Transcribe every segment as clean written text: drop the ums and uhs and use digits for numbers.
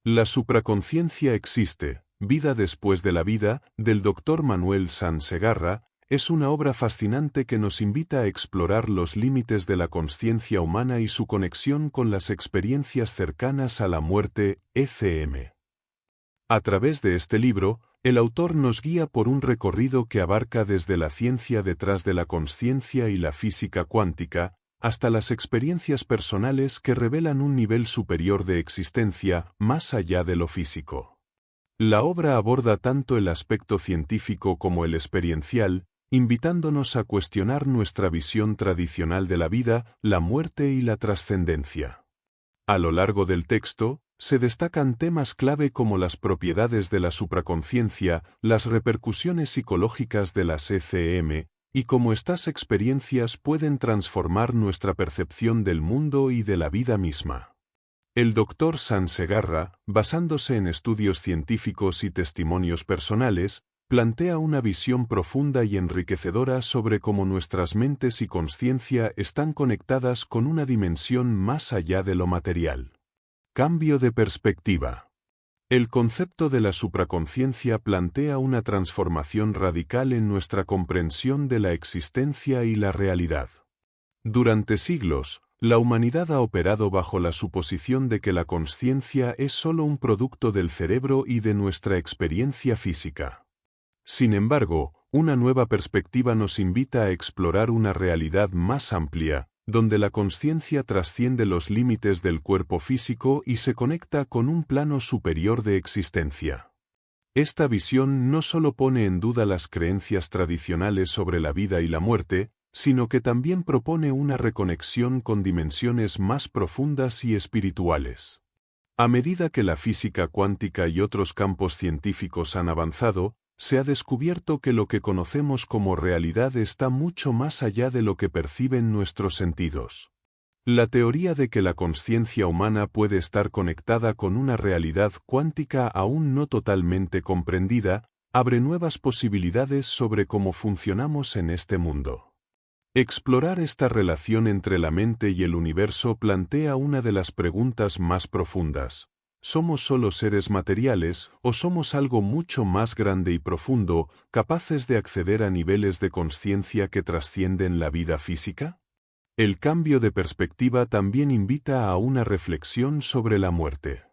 La supraconciencia existe, vida después de la vida, del Dr. Manuel Sanz Segarra, es una obra fascinante que nos invita a explorar los límites de la consciencia humana y su conexión con las experiencias cercanas a la muerte, ECM. A través de este libro, el autor nos guía por un recorrido que abarca desde la ciencia detrás de la consciencia y la física cuántica, hasta las experiencias personales que revelan un nivel superior de existencia, más allá de lo físico. La obra aborda tanto el aspecto científico como el experiencial, invitándonos a cuestionar nuestra visión tradicional de la vida, la muerte y la trascendencia. A lo largo del texto, se destacan temas clave como las propiedades de la supraconciencia, las repercusiones psicológicas de las ECM, y cómo estas experiencias pueden transformar nuestra percepción del mundo y de la vida misma. El Dr. Sanz Segarra, basándose en estudios científicos y testimonios personales, plantea una visión profunda y enriquecedora sobre cómo nuestras mentes y conciencia están conectadas con una dimensión más allá de lo material. Cambio de perspectiva. El concepto de la supraconciencia plantea una transformación radical en nuestra comprensión de la existencia y la realidad. Durante siglos, la humanidad ha operado bajo la suposición de que la consciencia es solo un producto del cerebro y de nuestra experiencia física. Sin embargo, una nueva perspectiva nos invita a explorar una realidad más amplia, donde la consciencia trasciende los límites del cuerpo físico y se conecta con un plano superior de existencia. Esta visión no solo pone en duda las creencias tradicionales sobre la vida y la muerte, sino que también propone una reconexión con dimensiones más profundas y espirituales. A medida que la física cuántica y otros campos científicos han avanzado, se ha descubierto que lo que conocemos como realidad está mucho más allá de lo que perciben nuestros sentidos. La teoría de que la consciencia humana puede estar conectada con una realidad cuántica aún no totalmente comprendida, abre nuevas posibilidades sobre cómo funcionamos en este mundo. Explorar esta relación entre la mente y el universo plantea una de las preguntas más profundas. ¿Somos solo seres materiales o somos algo mucho más grande y profundo, capaces de acceder a niveles de consciencia que trascienden la vida física? El cambio de perspectiva también invita a una reflexión sobre la muerte.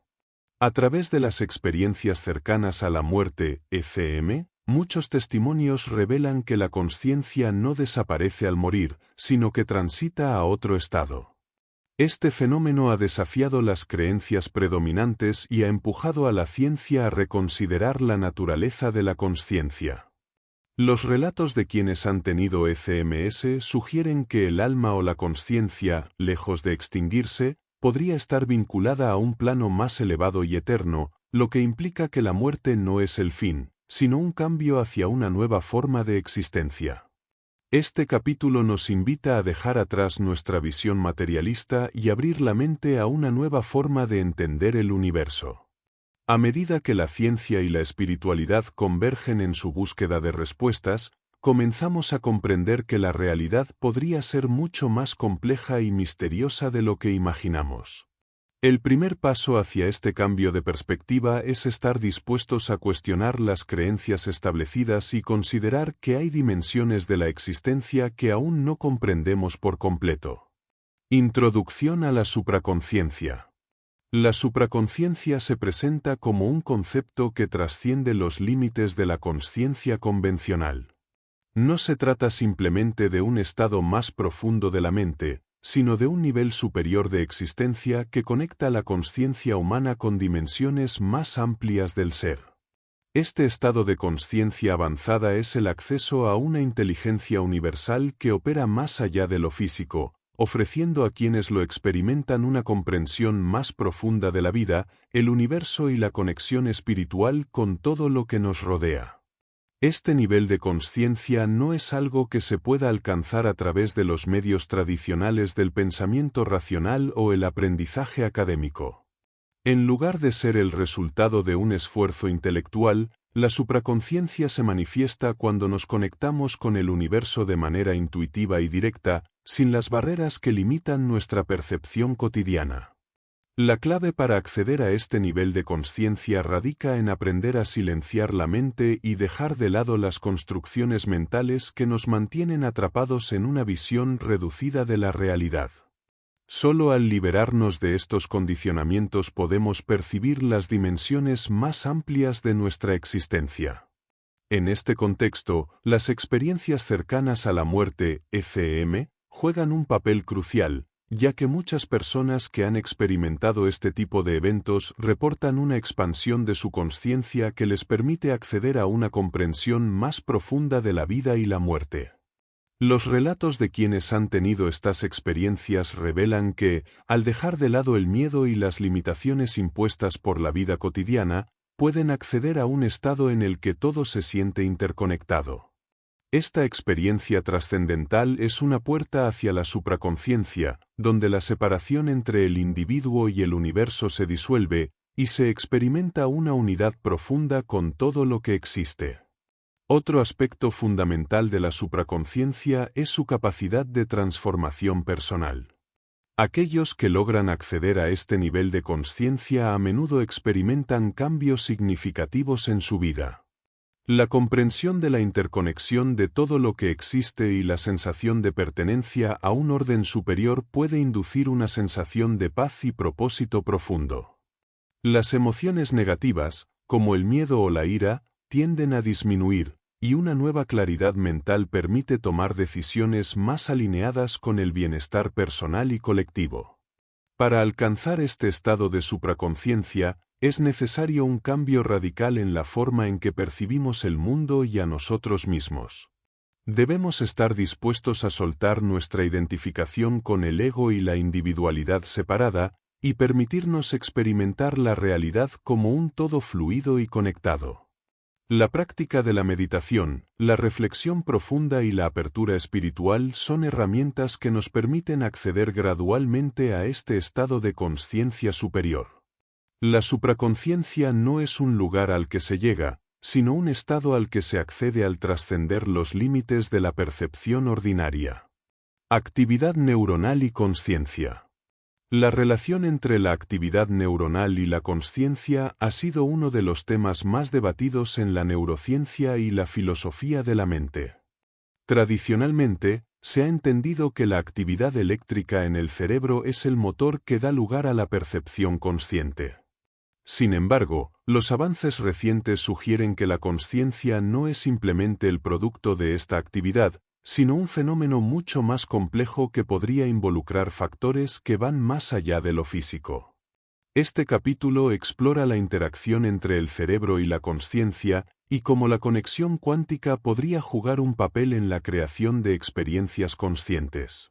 A través de las experiencias cercanas a la muerte, ECM, muchos testimonios revelan que la consciencia no desaparece al morir, sino que transita a otro estado. Este fenómeno ha desafiado las creencias predominantes y ha empujado a la ciencia a reconsiderar la naturaleza de la consciencia. Los relatos de quienes han tenido ECMS sugieren que el alma o la consciencia, lejos de extinguirse, podría estar vinculada a un plano más elevado y eterno, lo que implica que la muerte no es el fin, sino un cambio hacia una nueva forma de existencia. Este capítulo nos invita a dejar atrás nuestra visión materialista y abrir la mente a una nueva forma de entender el universo. A medida que la ciencia y la espiritualidad convergen en su búsqueda de respuestas, comenzamos a comprender que la realidad podría ser mucho más compleja y misteriosa de lo que imaginamos. El primer paso hacia este cambio de perspectiva es estar dispuestos a cuestionar las creencias establecidas y considerar que hay dimensiones de la existencia que aún no comprendemos por completo. Introducción a la supraconciencia. La supraconciencia se presenta como un concepto que trasciende los límites de la consciencia convencional. No se trata simplemente de un estado más profundo de la mente, sino de un nivel superior de existencia que conecta la consciencia humana con dimensiones más amplias del ser. Este estado de consciencia avanzada es el acceso a una inteligencia universal que opera más allá de lo físico, ofreciendo a quienes lo experimentan una comprensión más profunda de la vida, el universo y la conexión espiritual con todo lo que nos rodea. Este nivel de consciencia no es algo que se pueda alcanzar a través de los medios tradicionales del pensamiento racional o el aprendizaje académico. En lugar de ser el resultado de un esfuerzo intelectual, la supraconciencia se manifiesta cuando nos conectamos con el universo de manera intuitiva y directa, sin las barreras que limitan nuestra percepción cotidiana. La clave para acceder a este nivel de consciencia radica en aprender a silenciar la mente y dejar de lado las construcciones mentales que nos mantienen atrapados en una visión reducida de la realidad. Solo al liberarnos de estos condicionamientos podemos percibir las dimensiones más amplias de nuestra existencia. En este contexto, las experiencias cercanas a la muerte, ECM, juegan un papel crucial, ya que muchas personas que han experimentado este tipo de eventos reportan una expansión de su consciencia que les permite acceder a una comprensión más profunda de la vida y la muerte. Los relatos de quienes han tenido estas experiencias revelan que, al dejar de lado el miedo y las limitaciones impuestas por la vida cotidiana, pueden acceder a un estado en el que todo se siente interconectado. Esta experiencia trascendental es una puerta hacia la supraconciencia, donde la separación entre el individuo y el universo se disuelve, y se experimenta una unidad profunda con todo lo que existe. Otro aspecto fundamental de la supraconciencia es su capacidad de transformación personal. Aquellos que logran acceder a este nivel de consciencia a menudo experimentan cambios significativos en su vida. La comprensión de la interconexión de todo lo que existe y la sensación de pertenencia a un orden superior puede inducir una sensación de paz y propósito profundo. Las emociones negativas, como el miedo o la ira, tienden a disminuir, y una nueva claridad mental permite tomar decisiones más alineadas con el bienestar personal y colectivo. Para alcanzar este estado de supraconciencia, es necesario un cambio radical en la forma en que percibimos el mundo y a nosotros mismos. Debemos estar dispuestos a soltar nuestra identificación con el ego y la individualidad separada, y permitirnos experimentar la realidad como un todo fluido y conectado. La práctica de la meditación, la reflexión profunda y la apertura espiritual son herramientas que nos permiten acceder gradualmente a este estado de consciencia superior. La supraconciencia no es un lugar al que se llega, sino un estado al que se accede al trascender los límites de la percepción ordinaria. Actividad neuronal y consciencia. La relación entre la actividad neuronal y la consciencia ha sido uno de los temas más debatidos en la neurociencia y la filosofía de la mente. Tradicionalmente, se ha entendido que la actividad eléctrica en el cerebro es el motor que da lugar a la percepción consciente. Sin embargo, los avances recientes sugieren que la consciencia no es simplemente el producto de esta actividad, sino un fenómeno mucho más complejo que podría involucrar factores que van más allá de lo físico. Este capítulo explora la interacción entre el cerebro y la consciencia y cómo la conexión cuántica podría jugar un papel en la creación de experiencias conscientes.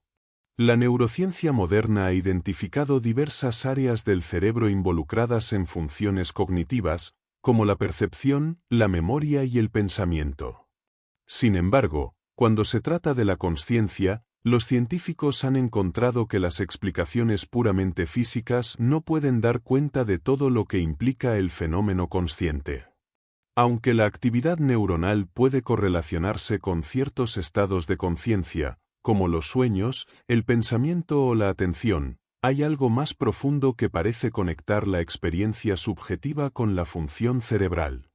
La neurociencia moderna ha identificado diversas áreas del cerebro involucradas en funciones cognitivas, como la percepción, la memoria y el pensamiento. Sin embargo, cuando se trata de la consciencia, los científicos han encontrado que las explicaciones puramente físicas no pueden dar cuenta de todo lo que implica el fenómeno consciente. Aunque la actividad neuronal puede correlacionarse con ciertos estados de conciencia, como los sueños, el pensamiento o la atención, hay algo más profundo que parece conectar la experiencia subjetiva con la función cerebral.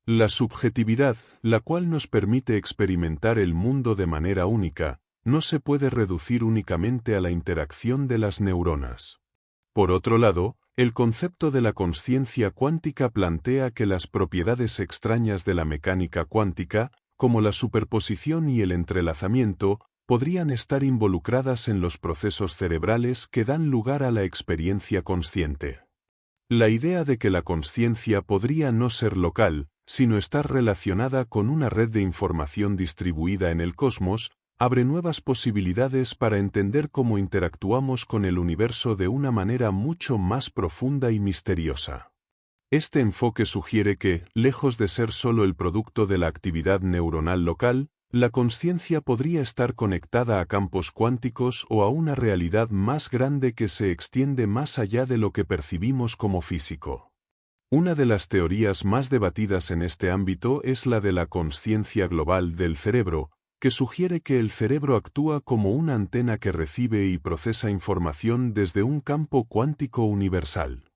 La subjetividad, la cual nos permite experimentar el mundo de manera única, no se puede reducir únicamente a la interacción de las neuronas. Por otro lado, el concepto de la consciencia cuántica plantea que las propiedades extrañas de la mecánica cuántica, como la superposición y el entrelazamiento, podrían estar involucradas en los procesos cerebrales que dan lugar a la experiencia consciente. La idea de que la consciencia podría no ser local, sino estar relacionada con una red de información distribuida en el cosmos, abre nuevas posibilidades para entender cómo interactuamos con el universo de una manera mucho más profunda y misteriosa. Este enfoque sugiere que, lejos de ser solo el producto de la actividad neuronal local, la consciencia podría estar conectada a campos cuánticos o a una realidad más grande que se extiende más allá de lo que percibimos como físico. Una de las teorías más debatidas en este ámbito es la de la consciencia global del cerebro, que sugiere que el cerebro actúa como una antena que recibe y procesa información desde un campo cuántico universal.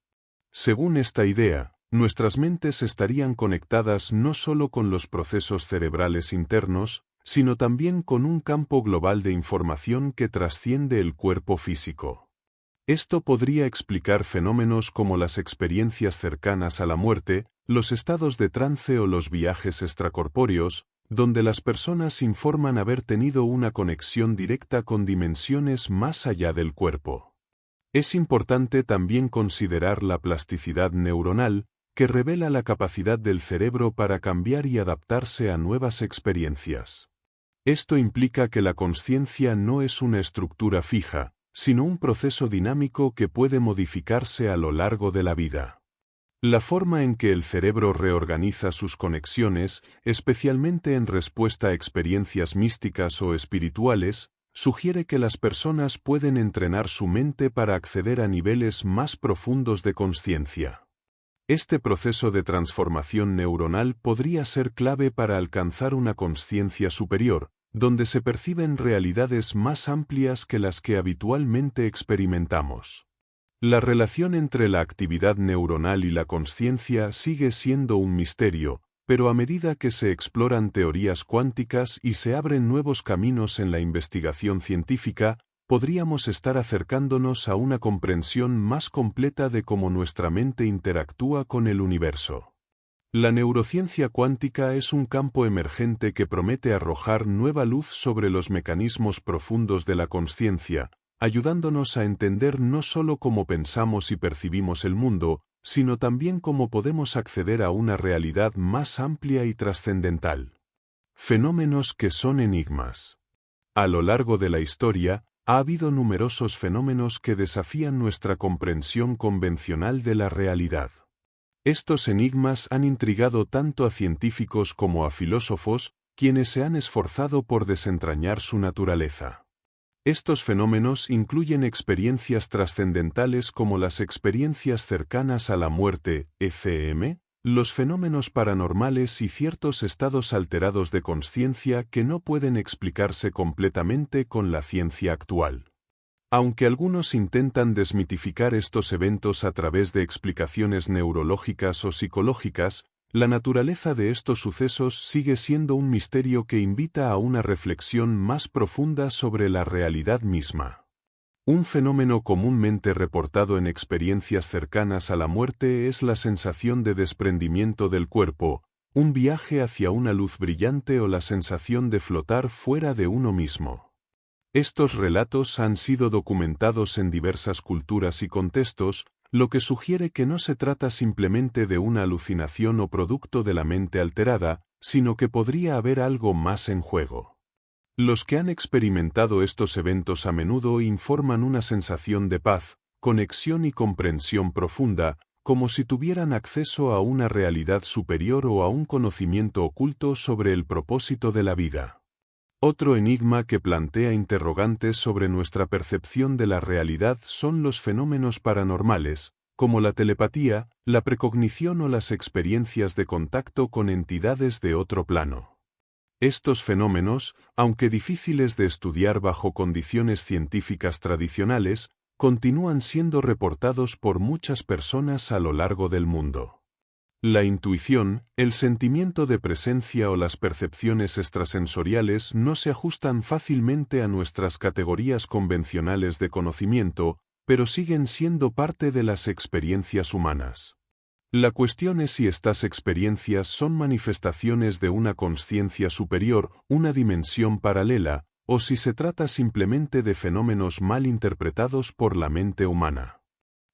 Según esta idea, nuestras mentes estarían conectadas no solo con los procesos cerebrales internos, sino también con un campo global de información que trasciende el cuerpo físico. Esto podría explicar fenómenos como las experiencias cercanas a la muerte, los estados de trance o los viajes extracorpóreos, donde las personas informan haber tenido una conexión directa con dimensiones más allá del cuerpo. Es importante también considerar la plasticidad neuronal, que revela la capacidad del cerebro para cambiar y adaptarse a nuevas experiencias. Esto implica que la consciencia no es una estructura fija, sino un proceso dinámico que puede modificarse a lo largo de la vida. La forma en que el cerebro reorganiza sus conexiones, especialmente en respuesta a experiencias místicas o espirituales, sugiere que las personas pueden entrenar su mente para acceder a niveles más profundos de consciencia. Este proceso de transformación neuronal podría ser clave para alcanzar una consciencia superior, donde se perciben realidades más amplias que las que habitualmente experimentamos. La relación entre la actividad neuronal y la consciencia sigue siendo un misterio, pero a medida que se exploran teorías cuánticas y se abren nuevos caminos en la investigación científica, podríamos estar acercándonos a una comprensión más completa de cómo nuestra mente interactúa con el universo. La neurociencia cuántica es un campo emergente que promete arrojar nueva luz sobre los mecanismos profundos de la consciencia, ayudándonos a entender no solo cómo pensamos y percibimos el mundo, sino también cómo podemos acceder a una realidad más amplia y trascendental. Fenómenos que son enigmas. A lo largo de la historia, ha habido numerosos fenómenos que desafían nuestra comprensión convencional de la realidad. Estos enigmas han intrigado tanto a científicos como a filósofos, quienes se han esforzado por desentrañar su naturaleza. Estos fenómenos incluyen experiencias trascendentales como las experiencias cercanas a la muerte, ECM, los fenómenos paranormales y ciertos estados alterados de consciencia que no pueden explicarse completamente con la ciencia actual. Aunque algunos intentan desmitificar estos eventos a través de explicaciones neurológicas o psicológicas, la naturaleza de estos sucesos sigue siendo un misterio que invita a una reflexión más profunda sobre la realidad misma. Un fenómeno comúnmente reportado en experiencias cercanas a la muerte es la sensación de desprendimiento del cuerpo, un viaje hacia una luz brillante o la sensación de flotar fuera de uno mismo. Estos relatos han sido documentados en diversas culturas y contextos, lo que sugiere que no se trata simplemente de una alucinación o producto de la mente alterada, sino que podría haber algo más en juego. Los que han experimentado estos eventos a menudo informan una sensación de paz, conexión y comprensión profunda, como si tuvieran acceso a una realidad superior o a un conocimiento oculto sobre el propósito de la vida. Otro enigma que plantea interrogantes sobre nuestra percepción de la realidad son los fenómenos paranormales, como la telepatía, la precognición o las experiencias de contacto con entidades de otro plano. Estos fenómenos, aunque difíciles de estudiar bajo condiciones científicas tradicionales, continúan siendo reportados por muchas personas a lo largo del mundo. La intuición, el sentimiento de presencia o las percepciones extrasensoriales no se ajustan fácilmente a nuestras categorías convencionales de conocimiento, pero siguen siendo parte de las experiencias humanas. La cuestión es si estas experiencias son manifestaciones de una consciencia superior, una dimensión paralela, o si se trata simplemente de fenómenos mal interpretados por la mente humana.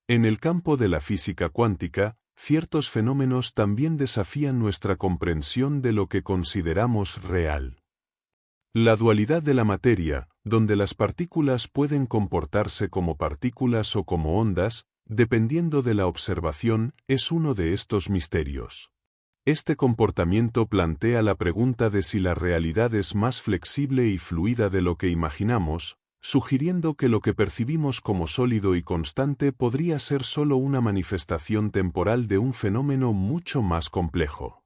En el campo de la física cuántica, ciertos fenómenos también desafían nuestra comprensión de lo que consideramos real. La dualidad de la materia, donde las partículas pueden comportarse como partículas o como ondas, dependiendo de la observación, es uno de estos misterios. Este comportamiento plantea la pregunta de si la realidad es más flexible y fluida de lo que imaginamos, sugiriendo que lo que percibimos como sólido y constante podría ser solo una manifestación temporal de un fenómeno mucho más complejo.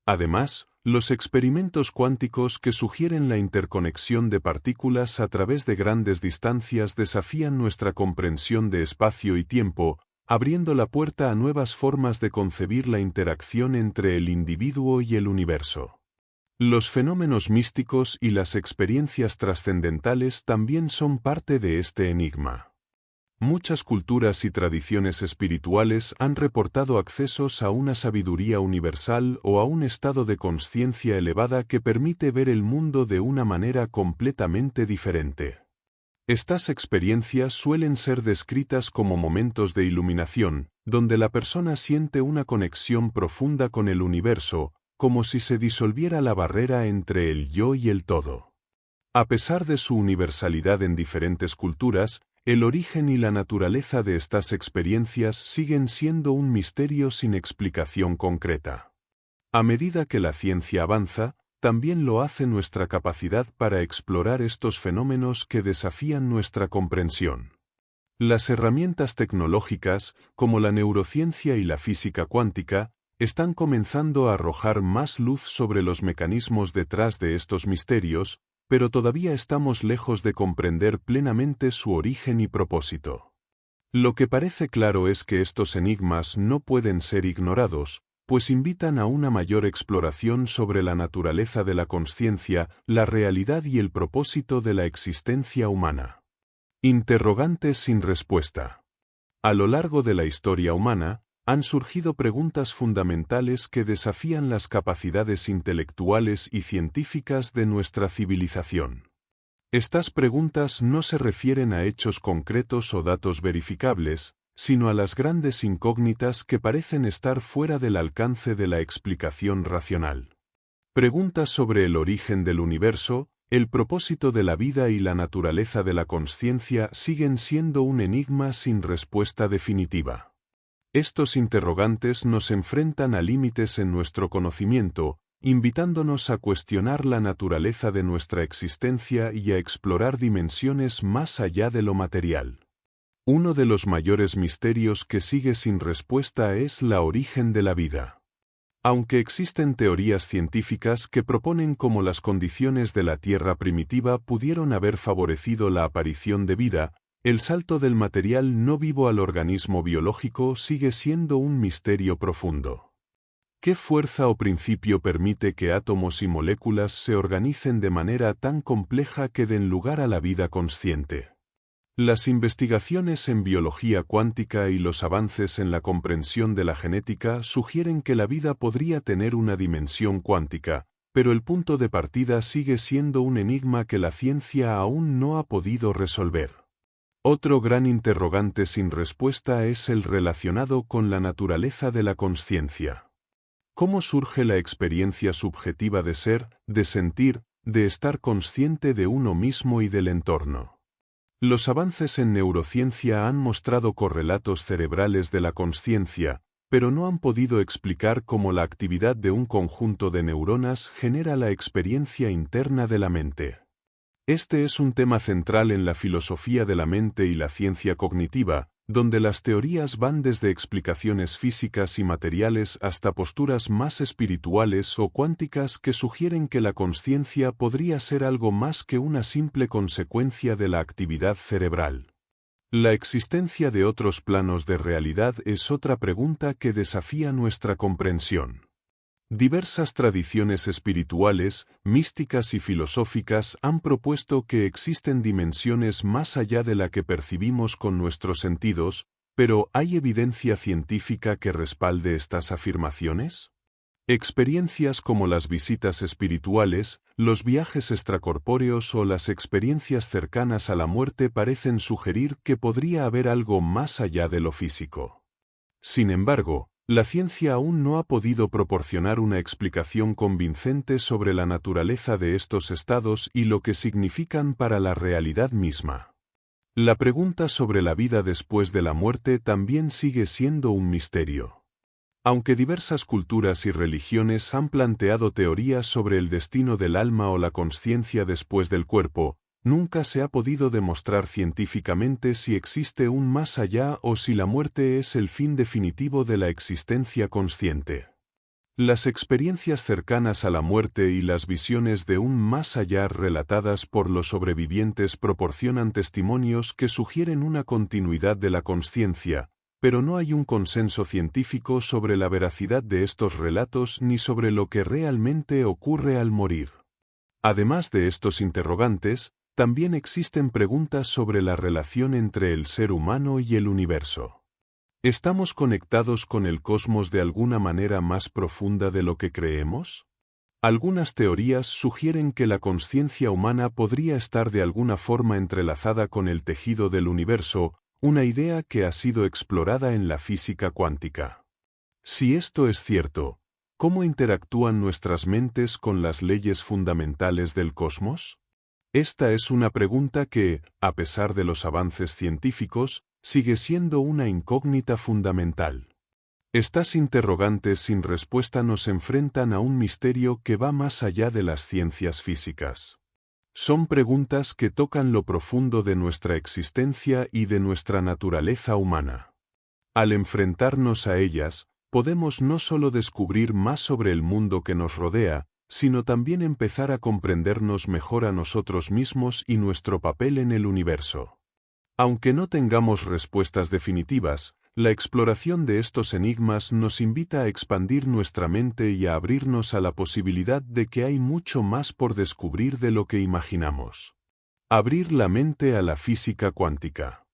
Además, los experimentos cuánticos que sugieren la interconexión de partículas a través de grandes distancias desafían nuestra comprensión de espacio y tiempo, abriendo la puerta a nuevas formas de concebir la interacción entre el individuo y el universo. Los fenómenos místicos y las experiencias trascendentales también son parte de este enigma. Muchas culturas y tradiciones espirituales han reportado accesos a una sabiduría universal o a un estado de conciencia elevada que permite ver el mundo de una manera completamente diferente. Estas experiencias suelen ser descritas como momentos de iluminación, donde la persona siente una conexión profunda con el universo, como si se disolviera la barrera entre el yo y el todo. A pesar de su universalidad en diferentes culturas, el origen y la naturaleza de estas experiencias siguen siendo un misterio sin explicación concreta. A medida que la ciencia avanza, también lo hace nuestra capacidad para explorar estos fenómenos que desafían nuestra comprensión. Las herramientas tecnológicas, como la neurociencia y la física cuántica, están comenzando a arrojar más luz sobre los mecanismos detrás de estos misterios, pero todavía estamos lejos de comprender plenamente su origen y propósito. Lo que parece claro es que estos enigmas no pueden ser ignorados, pues invitan a una mayor exploración sobre la naturaleza de la consciencia, la realidad y el propósito de la existencia humana. Interrogantes sin respuesta. A lo largo de la historia humana, han surgido preguntas fundamentales que desafían las capacidades intelectuales y científicas de nuestra civilización. Estas preguntas no se refieren a hechos concretos o datos verificables, sino a las grandes incógnitas que parecen estar fuera del alcance de la explicación racional. Preguntas sobre el origen del universo, el propósito de la vida y la naturaleza de la consciencia siguen siendo un enigma sin respuesta definitiva. Estos interrogantes nos enfrentan a límites en nuestro conocimiento, invitándonos a cuestionar la naturaleza de nuestra existencia y a explorar dimensiones más allá de lo material. Uno de los mayores misterios que sigue sin respuesta es la origen de la vida. Aunque existen teorías científicas que proponen cómo las condiciones de la Tierra primitiva pudieron haber favorecido la aparición de vida, el salto del material no vivo al organismo biológico sigue siendo un misterio profundo. ¿Qué fuerza o principio permite que átomos y moléculas se organicen de manera tan compleja que den lugar a la vida consciente? Las investigaciones en biología cuántica y los avances en la comprensión de la genética sugieren que la vida podría tener una dimensión cuántica, pero el punto de partida sigue siendo un enigma que la ciencia aún no ha podido resolver. Otro gran interrogante sin respuesta es el relacionado con la naturaleza de la consciencia. ¿Cómo surge la experiencia subjetiva de ser, de sentir, de estar consciente de uno mismo y del entorno? Los avances en neurociencia han mostrado correlatos cerebrales de la consciencia, pero no han podido explicar cómo la actividad de un conjunto de neuronas genera la experiencia interna de la mente. Este es un tema central en la filosofía de la mente y la ciencia cognitiva, donde las teorías van desde explicaciones físicas y materiales hasta posturas más espirituales o cuánticas que sugieren que la consciencia podría ser algo más que una simple consecuencia de la actividad cerebral. La existencia de otros planos de realidad es otra pregunta que desafía nuestra comprensión. Diversas tradiciones espirituales, místicas y filosóficas han propuesto que existen dimensiones más allá de la que percibimos con nuestros sentidos, pero ¿hay evidencia científica que respalde estas afirmaciones? Experiencias como las visitas espirituales, los viajes extracorpóreos o las experiencias cercanas a la muerte parecen sugerir que podría haber algo más allá de lo físico. Sin embargo, la ciencia aún no ha podido proporcionar una explicación convincente sobre la naturaleza de estos estados y lo que significan para la realidad misma. La pregunta sobre la vida después de la muerte también sigue siendo un misterio. Aunque diversas culturas y religiones han planteado teorías sobre el destino del alma o la consciencia después del cuerpo, nunca se ha podido demostrar científicamente si existe un más allá o si la muerte es el fin definitivo de la existencia consciente. Las experiencias cercanas a la muerte y las visiones de un más allá relatadas por los sobrevivientes proporcionan testimonios que sugieren una continuidad de la consciencia, pero no hay un consenso científico sobre la veracidad de estos relatos ni sobre lo que realmente ocurre al morir. Además de estos interrogantes, también existen preguntas sobre la relación entre el ser humano y el universo. ¿Estamos conectados con el cosmos de alguna manera más profunda de lo que creemos? Algunas teorías sugieren que la consciencia humana podría estar de alguna forma entrelazada con el tejido del universo, una idea que ha sido explorada en la física cuántica. Si esto es cierto, ¿cómo interactúan nuestras mentes con las leyes fundamentales del cosmos? Esta es una pregunta que, a pesar de los avances científicos, sigue siendo una incógnita fundamental. Estas interrogantes sin respuesta nos enfrentan a un misterio que va más allá de las ciencias físicas. Son preguntas que tocan lo profundo de nuestra existencia y de nuestra naturaleza humana. Al enfrentarnos a ellas, podemos no solo descubrir más sobre el mundo que nos rodea, sino también empezar a comprendernos mejor a nosotros mismos y nuestro papel en el universo. Aunque no tengamos respuestas definitivas, la exploración de estos enigmas nos invita a expandir nuestra mente y a abrirnos a la posibilidad de que hay mucho más por descubrir de lo que imaginamos. Abrir la mente a la física cuántica.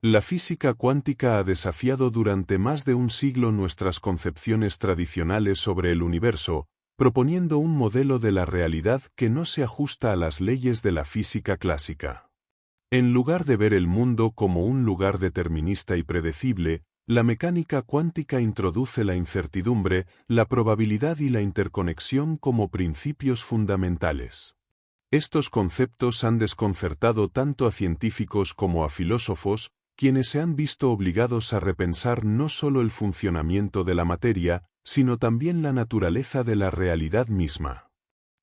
La física cuántica ha desafiado durante más de un siglo nuestras concepciones tradicionales sobre el universo, proponiendo un modelo de la realidad que no se ajusta a las leyes de la física clásica. En lugar de ver el mundo como un lugar determinista y predecible, la mecánica cuántica introduce la incertidumbre, la probabilidad y la interconexión como principios fundamentales. Estos conceptos han desconcertado tanto a científicos como a filósofos, quienes se han visto obligados a repensar no solo el funcionamiento de la materia, sino también la naturaleza de la realidad misma.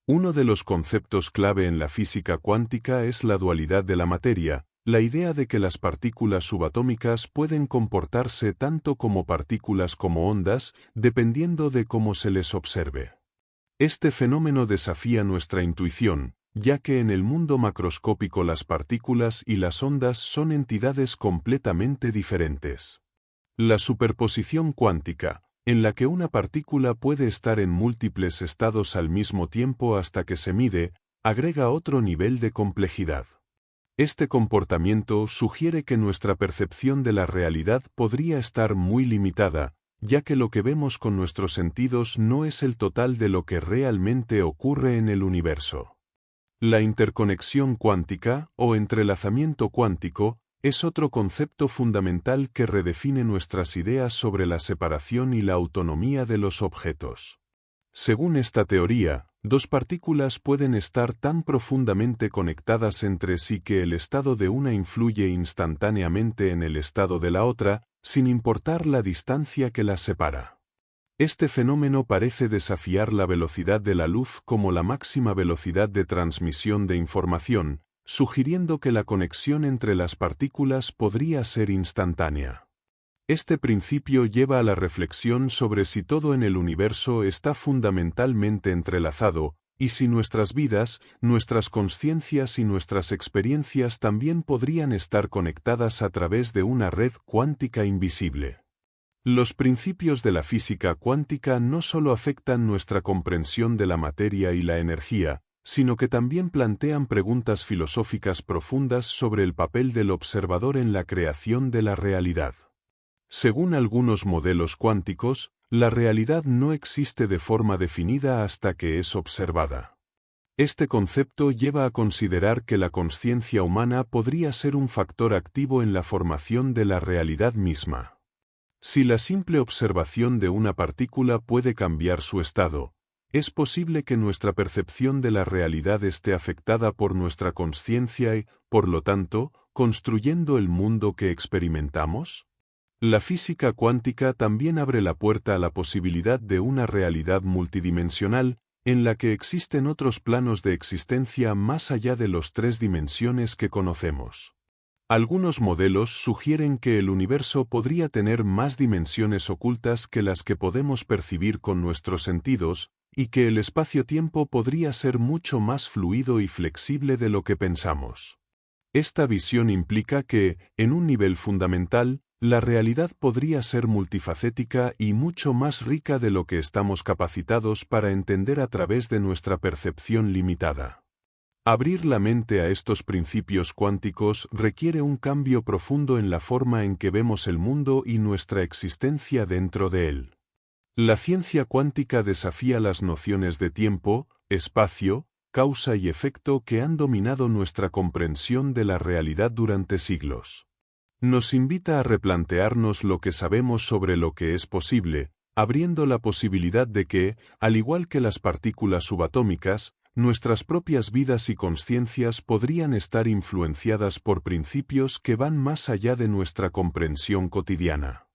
Uno de los conceptos clave en la física cuántica es la dualidad de la materia, la idea de que las partículas subatómicas pueden comportarse tanto como partículas como ondas, dependiendo de cómo se les observe. Este fenómeno desafía nuestra intuición, ya que en el mundo macroscópico las partículas y las ondas son entidades completamente diferentes. La superposición cuántica, en la que una partícula puede estar en múltiples estados al mismo tiempo hasta que se mide, agrega otro nivel de complejidad. Este comportamiento sugiere que nuestra percepción de la realidad podría estar muy limitada, ya que lo que vemos con nuestros sentidos no es el total de lo que realmente ocurre en el universo. La interconexión cuántica, o entrelazamiento cuántico, es otro concepto fundamental que redefine nuestras ideas sobre la separación y la autonomía de los objetos. Según esta teoría, dos partículas pueden estar tan profundamente conectadas entre sí que el estado de una influye instantáneamente en el estado de la otra, sin importar la distancia que las separa. Este fenómeno parece desafiar la velocidad de la luz como la máxima velocidad de transmisión de información, sugiriendo que la conexión entre las partículas podría ser instantánea. Este principio lleva a la reflexión sobre si todo en el universo está fundamentalmente entrelazado, y si nuestras vidas, nuestras conciencias y nuestras experiencias también podrían estar conectadas a través de una red cuántica invisible. Los principios de la física cuántica no solo afectan nuestra comprensión de la materia y la energía, sino que también plantean preguntas filosóficas profundas sobre el papel del observador en la creación de la realidad. Según algunos modelos cuánticos, la realidad no existe de forma definida hasta que es observada. Este concepto lleva a considerar que la consciencia humana podría ser un factor activo en la formación de la realidad misma. Si la simple observación de una partícula puede cambiar su estado, ¿es posible que nuestra percepción de la realidad esté afectada por nuestra consciencia y, por lo tanto, construyendo el mundo que experimentamos? La física cuántica también abre la puerta a la posibilidad de una realidad multidimensional, en la que existen otros planos de existencia más allá de las 3 dimensiones que conocemos. Algunos modelos sugieren que el universo podría tener más dimensiones ocultas que las que podemos percibir con nuestros sentidos, y que el espacio-tiempo podría ser mucho más fluido y flexible de lo que pensamos. Esta visión implica que, en un nivel fundamental, la realidad podría ser multifacética y mucho más rica de lo que estamos capacitados para entender a través de nuestra percepción limitada. Abrir la mente a estos principios cuánticos requiere un cambio profundo en la forma en que vemos el mundo y nuestra existencia dentro de él. La ciencia cuántica desafía las nociones de tiempo, espacio, causa y efecto que han dominado nuestra comprensión de la realidad durante siglos. Nos invita a replantearnos lo que sabemos sobre lo que es posible, abriendo la posibilidad de que, al igual que las partículas subatómicas, nuestras propias vidas y conciencias podrían estar influenciadas por principios que van más allá de nuestra comprensión cotidiana.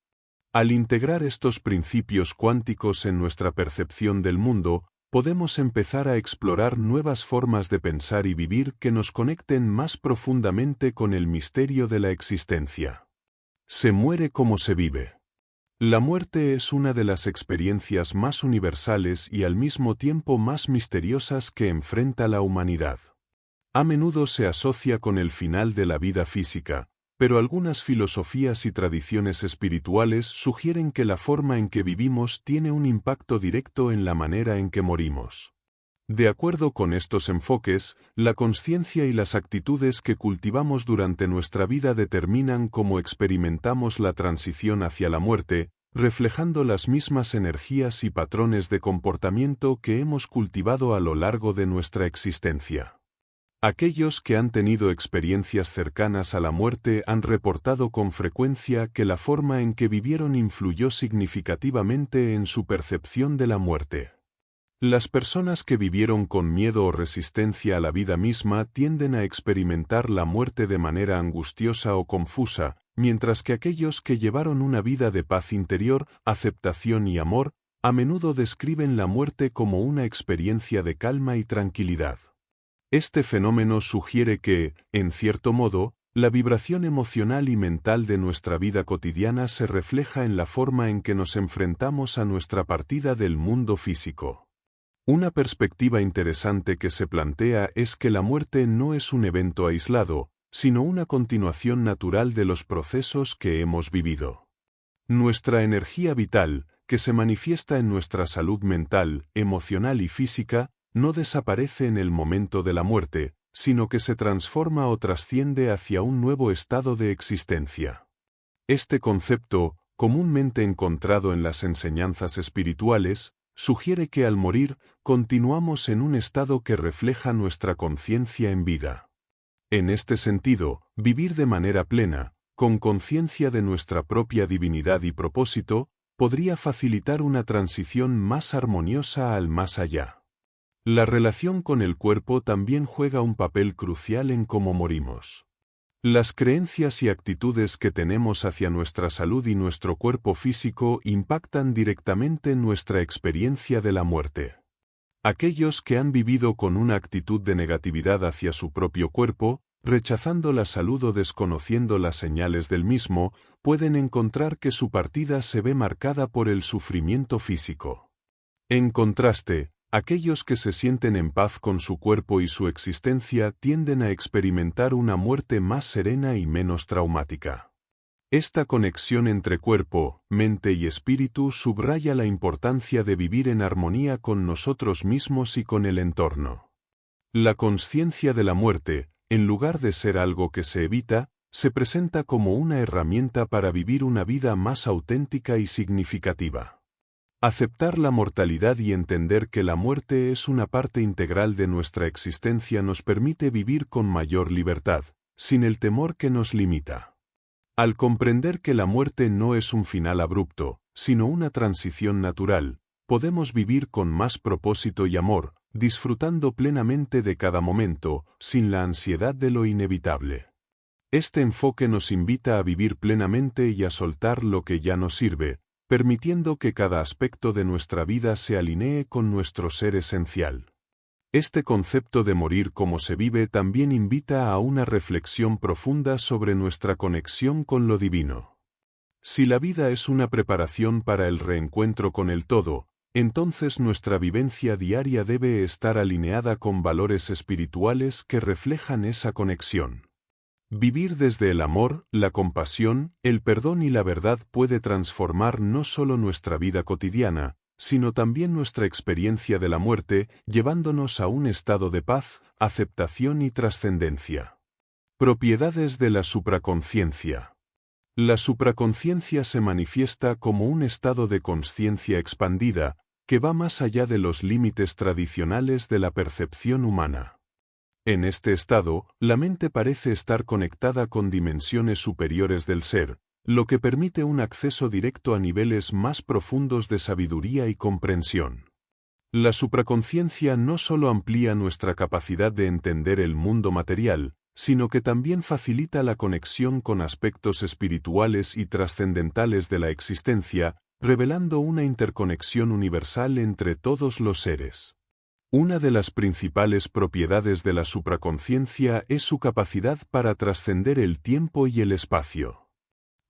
Al integrar estos principios cuánticos en nuestra percepción del mundo, podemos empezar a explorar nuevas formas de pensar y vivir que nos conecten más profundamente con el misterio de la existencia. Se muere como se vive. La muerte es una de las experiencias más universales y al mismo tiempo más misteriosas que enfrenta la humanidad. A menudo se asocia con el final de la vida física, pero algunas filosofías y tradiciones espirituales sugieren que la forma en que vivimos tiene un impacto directo en la manera en que morimos. De acuerdo con estos enfoques, la conciencia y las actitudes que cultivamos durante nuestra vida determinan cómo experimentamos la transición hacia la muerte, reflejando las mismas energías y patrones de comportamiento que hemos cultivado a lo largo de nuestra existencia. Aquellos que han tenido experiencias cercanas a la muerte han reportado con frecuencia que la forma en que vivieron influyó significativamente en su percepción de la muerte. Las personas que vivieron con miedo o resistencia a la vida misma tienden a experimentar la muerte de manera angustiosa o confusa, mientras que aquellos que llevaron una vida de paz interior, aceptación y amor, a menudo describen la muerte como una experiencia de calma y tranquilidad. Este fenómeno sugiere que, en cierto modo, la vibración emocional y mental de nuestra vida cotidiana se refleja en la forma en que nos enfrentamos a nuestra partida del mundo físico. Una perspectiva interesante que se plantea es que la muerte no es un evento aislado, sino una continuación natural de los procesos que hemos vivido. Nuestra energía vital, que se manifiesta en nuestra salud mental, emocional y física, no desaparece en el momento de la muerte, sino que se transforma o trasciende hacia un nuevo estado de existencia. Este concepto, comúnmente encontrado en las enseñanzas espirituales, sugiere que al morir, continuamos en un estado que refleja nuestra conciencia en vida. En este sentido, vivir de manera plena, con conciencia de nuestra propia divinidad y propósito, podría facilitar una transición más armoniosa al más allá. La relación con el cuerpo también juega un papel crucial en cómo morimos. Las creencias y actitudes que tenemos hacia nuestra salud y nuestro cuerpo físico impactan directamente en nuestra experiencia de la muerte. Aquellos que han vivido con una actitud de negatividad hacia su propio cuerpo, rechazando la salud o desconociendo las señales del mismo, pueden encontrar que su partida se ve marcada por el sufrimiento físico. En contraste, aquellos que se sienten en paz con su cuerpo y su existencia tienden a experimentar una muerte más serena y menos traumática. Esta conexión entre cuerpo, mente y espíritu subraya la importancia de vivir en armonía con nosotros mismos y con el entorno. La conciencia de la muerte, en lugar de ser algo que se evita, se presenta como una herramienta para vivir una vida más auténtica y significativa. Aceptar la mortalidad y entender que la muerte es una parte integral de nuestra existencia nos permite vivir con mayor libertad, sin el temor que nos limita. Al comprender que la muerte no es un final abrupto, sino una transición natural, podemos vivir con más propósito y amor, disfrutando plenamente de cada momento, sin la ansiedad de lo inevitable. Este enfoque nos invita a vivir plenamente y a soltar lo que ya no sirve, permitiendo que cada aspecto de nuestra vida se alinee con nuestro ser esencial. Este concepto de morir como se vive también invita a una reflexión profunda sobre nuestra conexión con lo divino. Si la vida es una preparación para el reencuentro con el todo, entonces nuestra vivencia diaria debe estar alineada con valores espirituales que reflejan esa conexión. Vivir desde el amor, la compasión, el perdón y la verdad puede transformar no solo nuestra vida cotidiana, sino también nuestra experiencia de la muerte, llevándonos a un estado de paz, aceptación y trascendencia. Propiedades de la supraconciencia. La supraconciencia se manifiesta como un estado de conciencia expandida, que va más allá de los límites tradicionales de la percepción humana. En este estado, la mente parece estar conectada con dimensiones superiores del ser, lo que permite un acceso directo a niveles más profundos de sabiduría y comprensión. La supraconciencia no solo amplía nuestra capacidad de entender el mundo material, sino que también facilita la conexión con aspectos espirituales y trascendentales de la existencia, revelando una interconexión universal entre todos los seres. Una de las principales propiedades de la supraconciencia es su capacidad para trascender el tiempo y el espacio.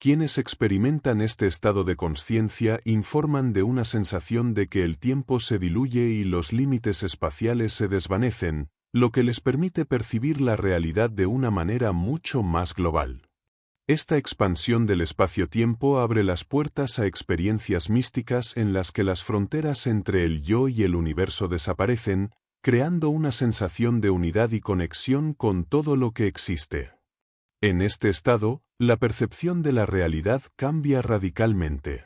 Quienes experimentan este estado de consciencia informan de una sensación de que el tiempo se diluye y los límites espaciales se desvanecen, lo que les permite percibir la realidad de una manera mucho más global. Esta expansión del espacio-tiempo abre las puertas a experiencias místicas en las que las fronteras entre el yo y el universo desaparecen, creando una sensación de unidad y conexión con todo lo que existe. En este estado, la percepción de la realidad cambia radicalmente.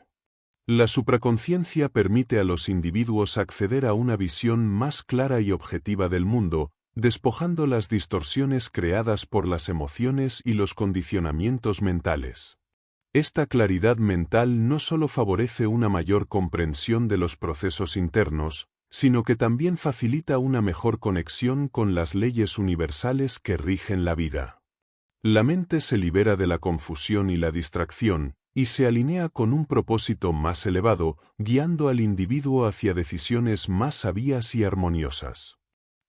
La supraconciencia permite a los individuos acceder a una visión más clara y objetiva del mundo, despojando las distorsiones creadas por las emociones y los condicionamientos mentales. Esta claridad mental no solo favorece una mayor comprensión de los procesos internos, sino que también facilita una mejor conexión con las leyes universales que rigen la vida. La mente se libera de la confusión y la distracción, y se alinea con un propósito más elevado, guiando al individuo hacia decisiones más sabias y armoniosas.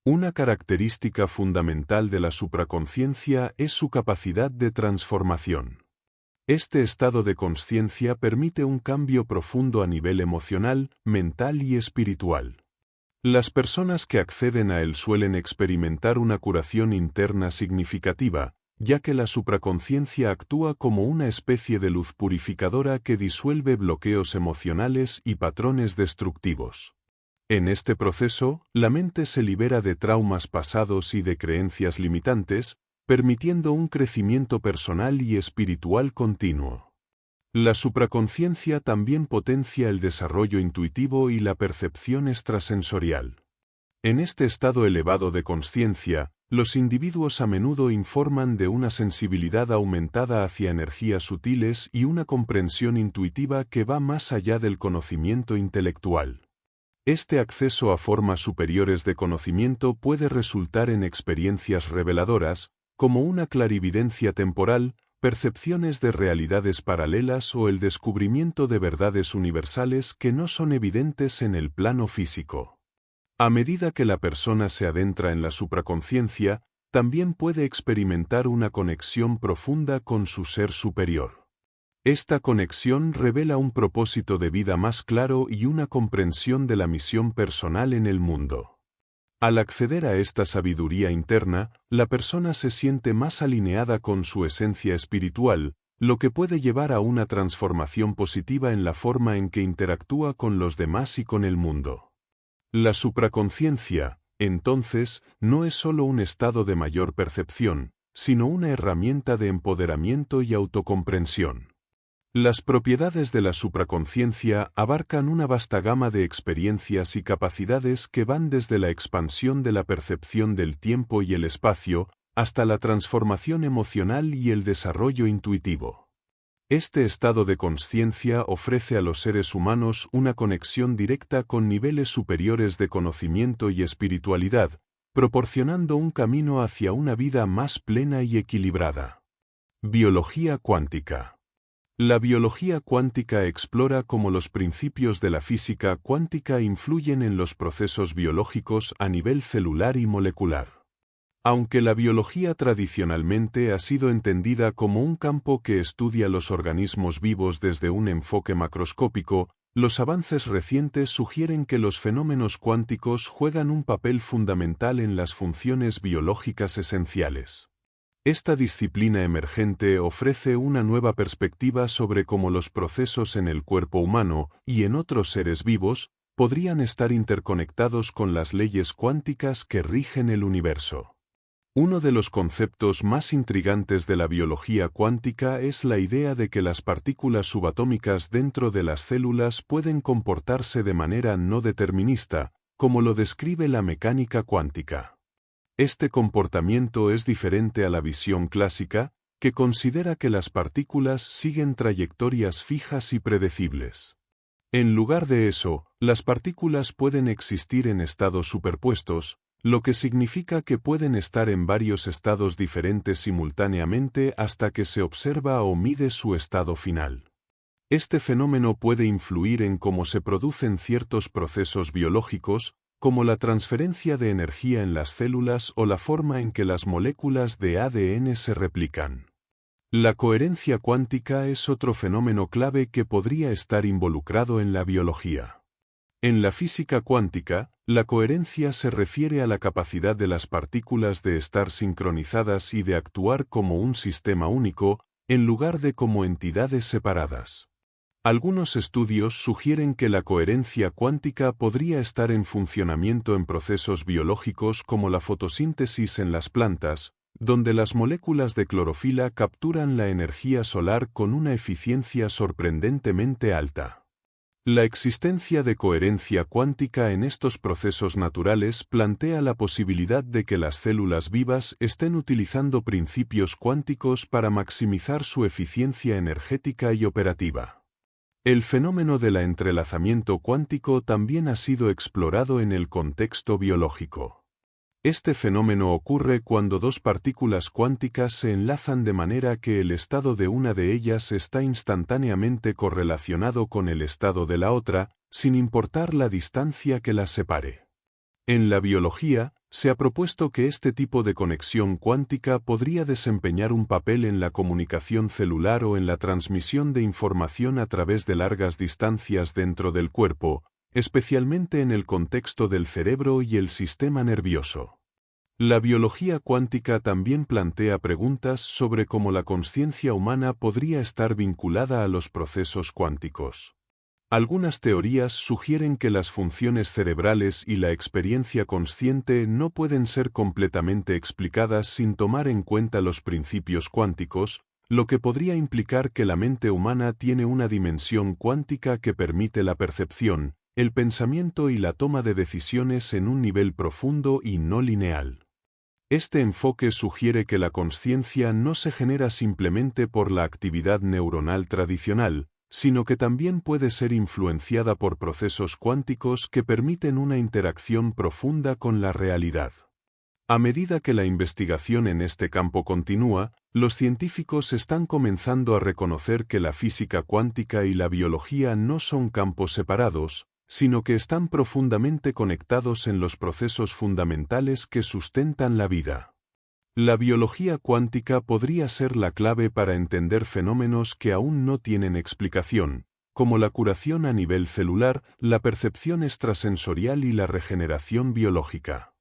Una característica fundamental de la supraconciencia es su capacidad de transformación. Este estado de consciencia permite un cambio profundo a nivel emocional, mental y espiritual. Las personas que acceden a él suelen experimentar una curación interna significativa, ya que la supraconciencia actúa como una especie de luz purificadora que disuelve bloqueos emocionales y patrones destructivos. En este proceso, la mente se libera de traumas pasados y de creencias limitantes, permitiendo un crecimiento personal y espiritual continuo. La supraconciencia también potencia el desarrollo intuitivo y la percepción extrasensorial. En este estado elevado de consciencia, los individuos a menudo informan de una sensibilidad aumentada hacia energías sutiles y una comprensión intuitiva que va más allá del conocimiento intelectual. Este acceso a formas superiores de conocimiento puede resultar en experiencias reveladoras, como una clarividencia temporal, percepciones de realidades paralelas o el descubrimiento de verdades universales que no son evidentes en el plano físico. A medida que la persona se adentra en la supraconciencia, también puede experimentar una conexión profunda con su ser superior. Esta conexión revela un propósito de vida más claro y una comprensión de la misión personal en el mundo. Al acceder a esta sabiduría interna, la persona se siente más alineada con su esencia espiritual, lo que puede llevar a una transformación positiva en la forma en que interactúa con los demás y con el mundo. La supraconciencia, entonces, no es solo un estado de mayor percepción, sino una herramienta de empoderamiento y autocomprensión. Las propiedades de la supraconciencia abarcan una vasta gama de experiencias y capacidades que van desde la expansión de la percepción del tiempo y el espacio, hasta la transformación emocional y el desarrollo intuitivo. Este estado de consciencia ofrece a los seres humanos una conexión directa con niveles superiores de conocimiento y espiritualidad, proporcionando un camino hacia una vida más plena y equilibrada. Biología cuántica. La biología cuántica explora cómo los principios de la física cuántica influyen en los procesos biológicos a nivel celular y molecular. Aunque la biología tradicionalmente ha sido entendida como un campo que estudia los organismos vivos desde un enfoque macroscópico, los avances recientes sugieren que los fenómenos cuánticos juegan un papel fundamental en las funciones biológicas esenciales. Esta disciplina emergente ofrece una nueva perspectiva sobre cómo los procesos en el cuerpo humano y en otros seres vivos podrían estar interconectados con las leyes cuánticas que rigen el universo. Uno de los conceptos más intrigantes de la biología cuántica es la idea de que las partículas subatómicas dentro de las células pueden comportarse de manera no determinista, como lo describe la mecánica cuántica. Este comportamiento es diferente a la visión clásica, que considera que las partículas siguen trayectorias fijas y predecibles. En lugar de eso, las partículas pueden existir en estados superpuestos, lo que significa que pueden estar en varios estados diferentes simultáneamente hasta que se observa o mide su estado final. Este fenómeno puede influir en cómo se producen ciertos procesos biológicos, como la transferencia de energía en las células o la forma en que las moléculas de ADN se replican. La coherencia cuántica es otro fenómeno clave que podría estar involucrado en la biología. En la física cuántica, la coherencia se refiere a la capacidad de las partículas de estar sincronizadas y de actuar como un sistema único, en lugar de como entidades separadas. Algunos estudios sugieren que la coherencia cuántica podría estar en funcionamiento en procesos biológicos como la fotosíntesis en las plantas, donde las moléculas de clorofila capturan la energía solar con una eficiencia sorprendentemente alta. La existencia de coherencia cuántica en estos procesos naturales plantea la posibilidad de que las células vivas estén utilizando principios cuánticos para maximizar su eficiencia energética y operativa. El fenómeno del entrelazamiento cuántico también ha sido explorado en el contexto biológico. Este fenómeno ocurre cuando dos partículas cuánticas se enlazan de manera que el estado de una de ellas está instantáneamente correlacionado con el estado de la otra, sin importar la distancia que las separe. En la biología, se ha propuesto que este tipo de conexión cuántica podría desempeñar un papel en la comunicación celular o en la transmisión de información a través de largas distancias dentro del cuerpo, especialmente en el contexto del cerebro y el sistema nervioso. La biología cuántica también plantea preguntas sobre cómo la consciencia humana podría estar vinculada a los procesos cuánticos. Algunas teorías sugieren que las funciones cerebrales y la experiencia consciente no pueden ser completamente explicadas sin tomar en cuenta los principios cuánticos, lo que podría implicar que la mente humana tiene una dimensión cuántica que permite la percepción, el pensamiento y la toma de decisiones en un nivel profundo y no lineal. Este enfoque sugiere que la consciencia no se genera simplemente por la actividad neuronal tradicional, sino que también puede ser influenciada por procesos cuánticos que permiten una interacción profunda con la realidad. A medida que la investigación en este campo continúa, los científicos están comenzando a reconocer que la física cuántica y la biología no son campos separados, sino que están profundamente conectados en los procesos fundamentales que sustentan la vida. La biología cuántica podría ser la clave para entender fenómenos que aún no tienen explicación, como la curación a nivel celular, la percepción extrasensorial y la regeneración biológica.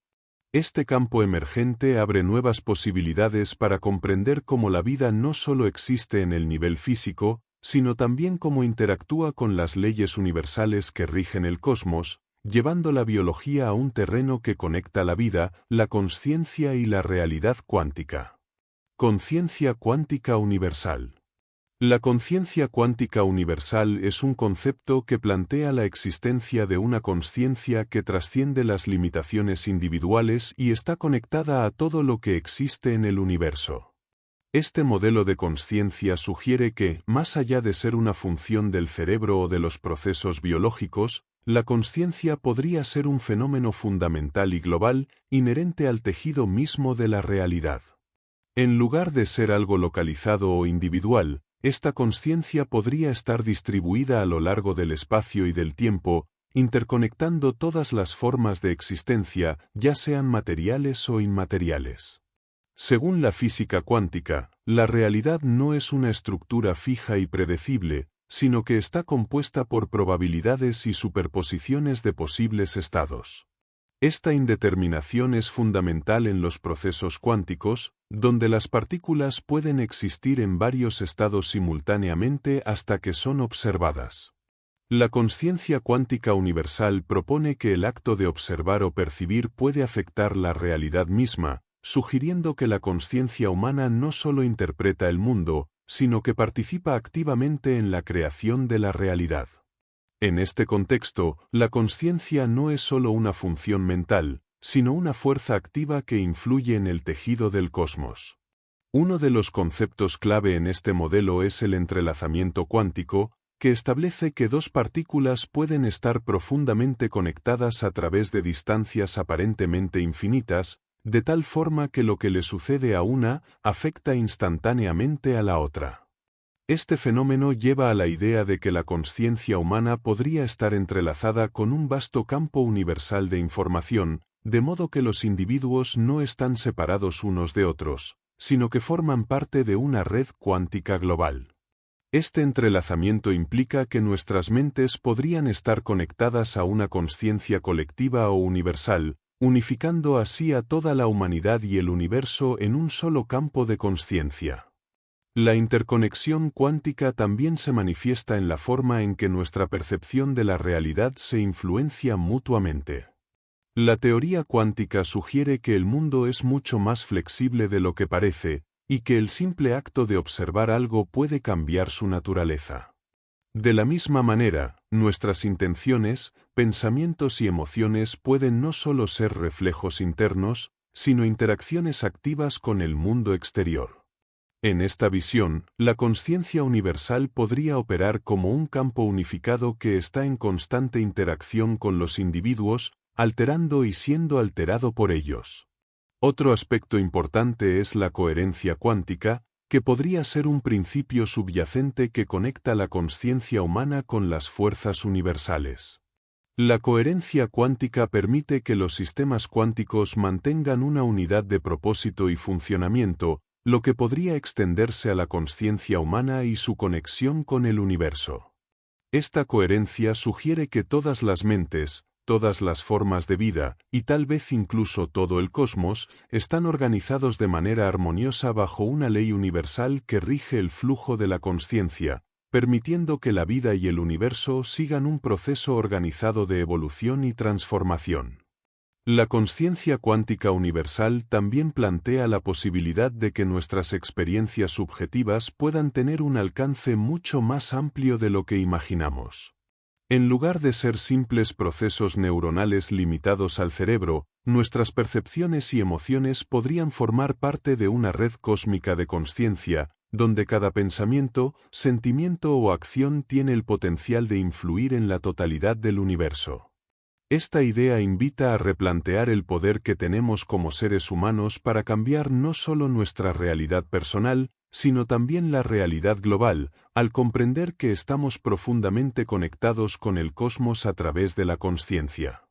Este campo emergente abre nuevas posibilidades para comprender cómo la vida no solo existe en el nivel físico, sino también cómo interactúa con las leyes universales que rigen el cosmos, llevando la biología a un terreno que conecta la vida, la consciencia y la realidad cuántica. Conciencia cuántica universal. La conciencia cuántica universal es un concepto que plantea la existencia de una consciencia que trasciende las limitaciones individuales y está conectada a todo lo que existe en el universo. Este modelo de consciencia sugiere que, más allá de ser una función del cerebro o de los procesos biológicos, la consciencia podría ser un fenómeno fundamental y global, inherente al tejido mismo de la realidad. En lugar de ser algo localizado o individual, esta consciencia podría estar distribuida a lo largo del espacio y del tiempo, interconectando todas las formas de existencia, ya sean materiales o inmateriales. Según la física cuántica, la realidad no es una estructura fija y predecible, sino que está compuesta por probabilidades y superposiciones de posibles estados. Esta indeterminación es fundamental en los procesos cuánticos, donde las partículas pueden existir en varios estados simultáneamente hasta que son observadas. La consciencia cuántica universal propone que el acto de observar o percibir puede afectar la realidad misma, sugiriendo que la consciencia humana no solo interpreta el mundo, sino que participa activamente en la creación de la realidad. En este contexto, la consciencia no es solo una función mental, sino una fuerza activa que influye en el tejido del cosmos. Uno de los conceptos clave en este modelo es el entrelazamiento cuántico, que establece que dos partículas pueden estar profundamente conectadas a través de distancias aparentemente infinitas, de tal forma que lo que le sucede a una afecta instantáneamente a la otra. Este fenómeno lleva a la idea de que la consciencia humana podría estar entrelazada con un vasto campo universal de información, de modo que los individuos no están separados unos de otros, sino que forman parte de una red cuántica global. Este entrelazamiento implica que nuestras mentes podrían estar conectadas a una consciencia colectiva o universal, unificando así a toda la humanidad y el universo en un solo campo de consciencia. La interconexión cuántica también se manifiesta en la forma en que nuestra percepción de la realidad se influencia mutuamente. La teoría cuántica sugiere que el mundo es mucho más flexible de lo que parece, y que el simple acto de observar algo puede cambiar su naturaleza. De la misma manera, nuestras intenciones, pensamientos y emociones pueden no solo ser reflejos internos, sino interacciones activas con el mundo exterior. En esta visión, la consciencia universal podría operar como un campo unificado que está en constante interacción con los individuos, alterando y siendo alterado por ellos. Otro aspecto importante es la coherencia cuántica, que podría ser un principio subyacente que conecta la consciencia humana con las fuerzas universales. La coherencia cuántica permite que los sistemas cuánticos mantengan una unidad de propósito y funcionamiento, lo que podría extenderse a la consciencia humana y su conexión con el universo. Esta coherencia sugiere que todas las mentes, todas las formas de vida, y tal vez incluso todo el cosmos, están organizados de manera armoniosa bajo una ley universal que rige el flujo de la consciencia, permitiendo que la vida y el universo sigan un proceso organizado de evolución y transformación. La consciencia cuántica universal también plantea la posibilidad de que nuestras experiencias subjetivas puedan tener un alcance mucho más amplio de lo que imaginamos. En lugar de ser simples procesos neuronales limitados al cerebro, nuestras percepciones y emociones podrían formar parte de una red cósmica de consciencia, donde cada pensamiento, sentimiento o acción tiene el potencial de influir en la totalidad del universo. Esta idea invita a replantear el poder que tenemos como seres humanos para cambiar no solo nuestra realidad personal, sino también la realidad global, al comprender que estamos profundamente conectados con el cosmos a través de la consciencia.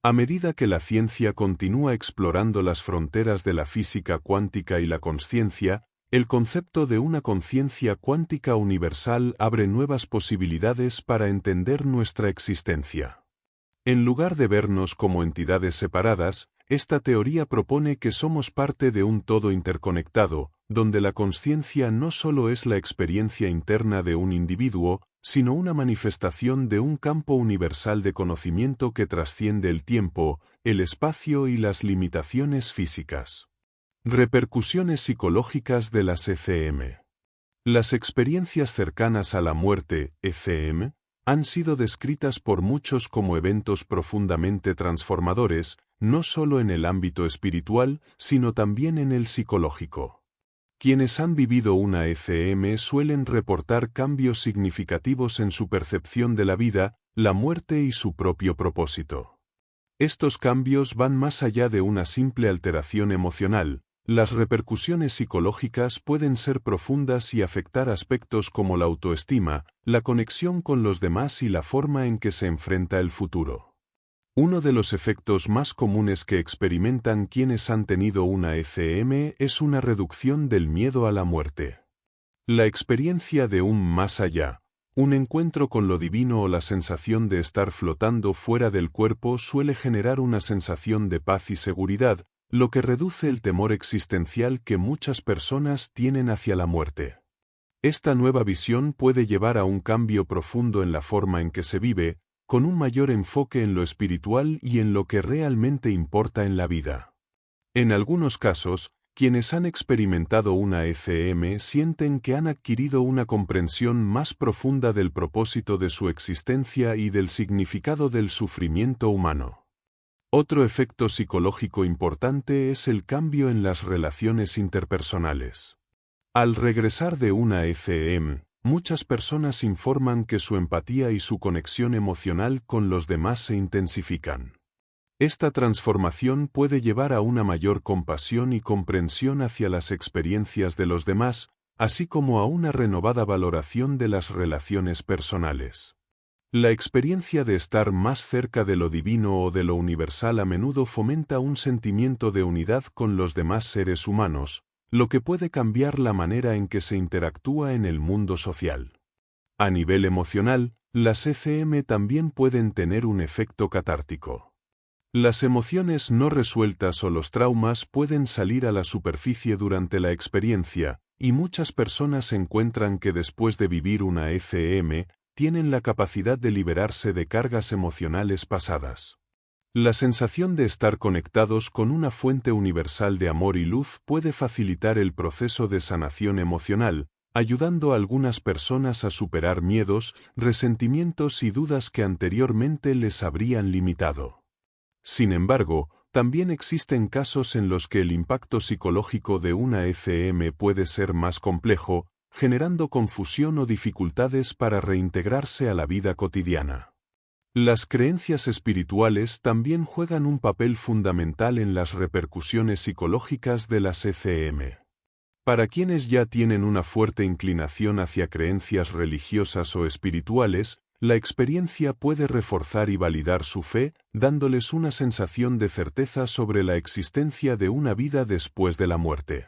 A medida que la ciencia continúa explorando las fronteras de la física cuántica y la consciencia, el concepto de una conciencia cuántica universal abre nuevas posibilidades para entender nuestra existencia. En lugar de vernos como entidades separadas, esta teoría propone que somos parte de un todo interconectado, donde la consciencia no solo es la experiencia interna de un individuo, sino una manifestación de un campo universal de conocimiento que trasciende el tiempo, el espacio y las limitaciones físicas. Repercusiones psicológicas de las ECM. Las experiencias cercanas a la muerte, ECM, han sido descritas por muchos como eventos profundamente transformadores, no solo en el ámbito espiritual, sino también en el psicológico. Quienes han vivido una ECM suelen reportar cambios significativos en su percepción de la vida, la muerte y su propio propósito. Estos cambios van más allá de una simple alteración emocional, Las repercusiones psicológicas pueden ser profundas y afectar aspectos como la autoestima, la conexión con los demás y la forma en que se enfrenta el futuro. Uno de los efectos más comunes que experimentan quienes han tenido una ECM es una reducción del miedo a la muerte. La experiencia de un más allá, un encuentro con lo divino o la sensación de estar flotando fuera del cuerpo suele generar una sensación de paz y seguridad, lo que reduce el temor existencial que muchas personas tienen hacia la muerte. Esta nueva visión puede llevar a un cambio profundo en la forma en que se vive, con un mayor enfoque en lo espiritual y en lo que realmente importa en la vida. En algunos casos, quienes han experimentado una ECM sienten que han adquirido una comprensión más profunda del propósito de su existencia y del significado del sufrimiento humano. Otro efecto psicológico importante es el cambio en las relaciones interpersonales. Al regresar de una ECM, muchas personas informan que su empatía y su conexión emocional con los demás se intensifican. Esta transformación puede llevar a una mayor compasión y comprensión hacia las experiencias de los demás, así como a una renovada valoración de las relaciones personales. La experiencia de estar más cerca de lo divino o de lo universal a menudo fomenta un sentimiento de unidad con los demás seres humanos, lo que puede cambiar la manera en que se interactúa en el mundo social. A nivel emocional, las ECM también pueden tener un efecto catártico. Las emociones no resueltas o los traumas pueden salir a la superficie durante la experiencia, y muchas personas encuentran que después de vivir una ECM, tienen la capacidad de liberarse de cargas emocionales pasadas. La sensación de estar conectados con una fuente universal de amor y luz puede facilitar el proceso de sanación emocional, ayudando a algunas personas a superar miedos, resentimientos y dudas que anteriormente les habrían limitado. Sin embargo, también existen casos en los que el impacto psicológico de una ECM puede ser más complejo, generando confusión o dificultades para reintegrarse a la vida cotidiana. Las creencias espirituales también juegan un papel fundamental en las repercusiones psicológicas de las ECM. Para quienes ya tienen una fuerte inclinación hacia creencias religiosas o espirituales, la experiencia puede reforzar y validar su fe, dándoles una sensación de certeza sobre la existencia de una vida después de la muerte.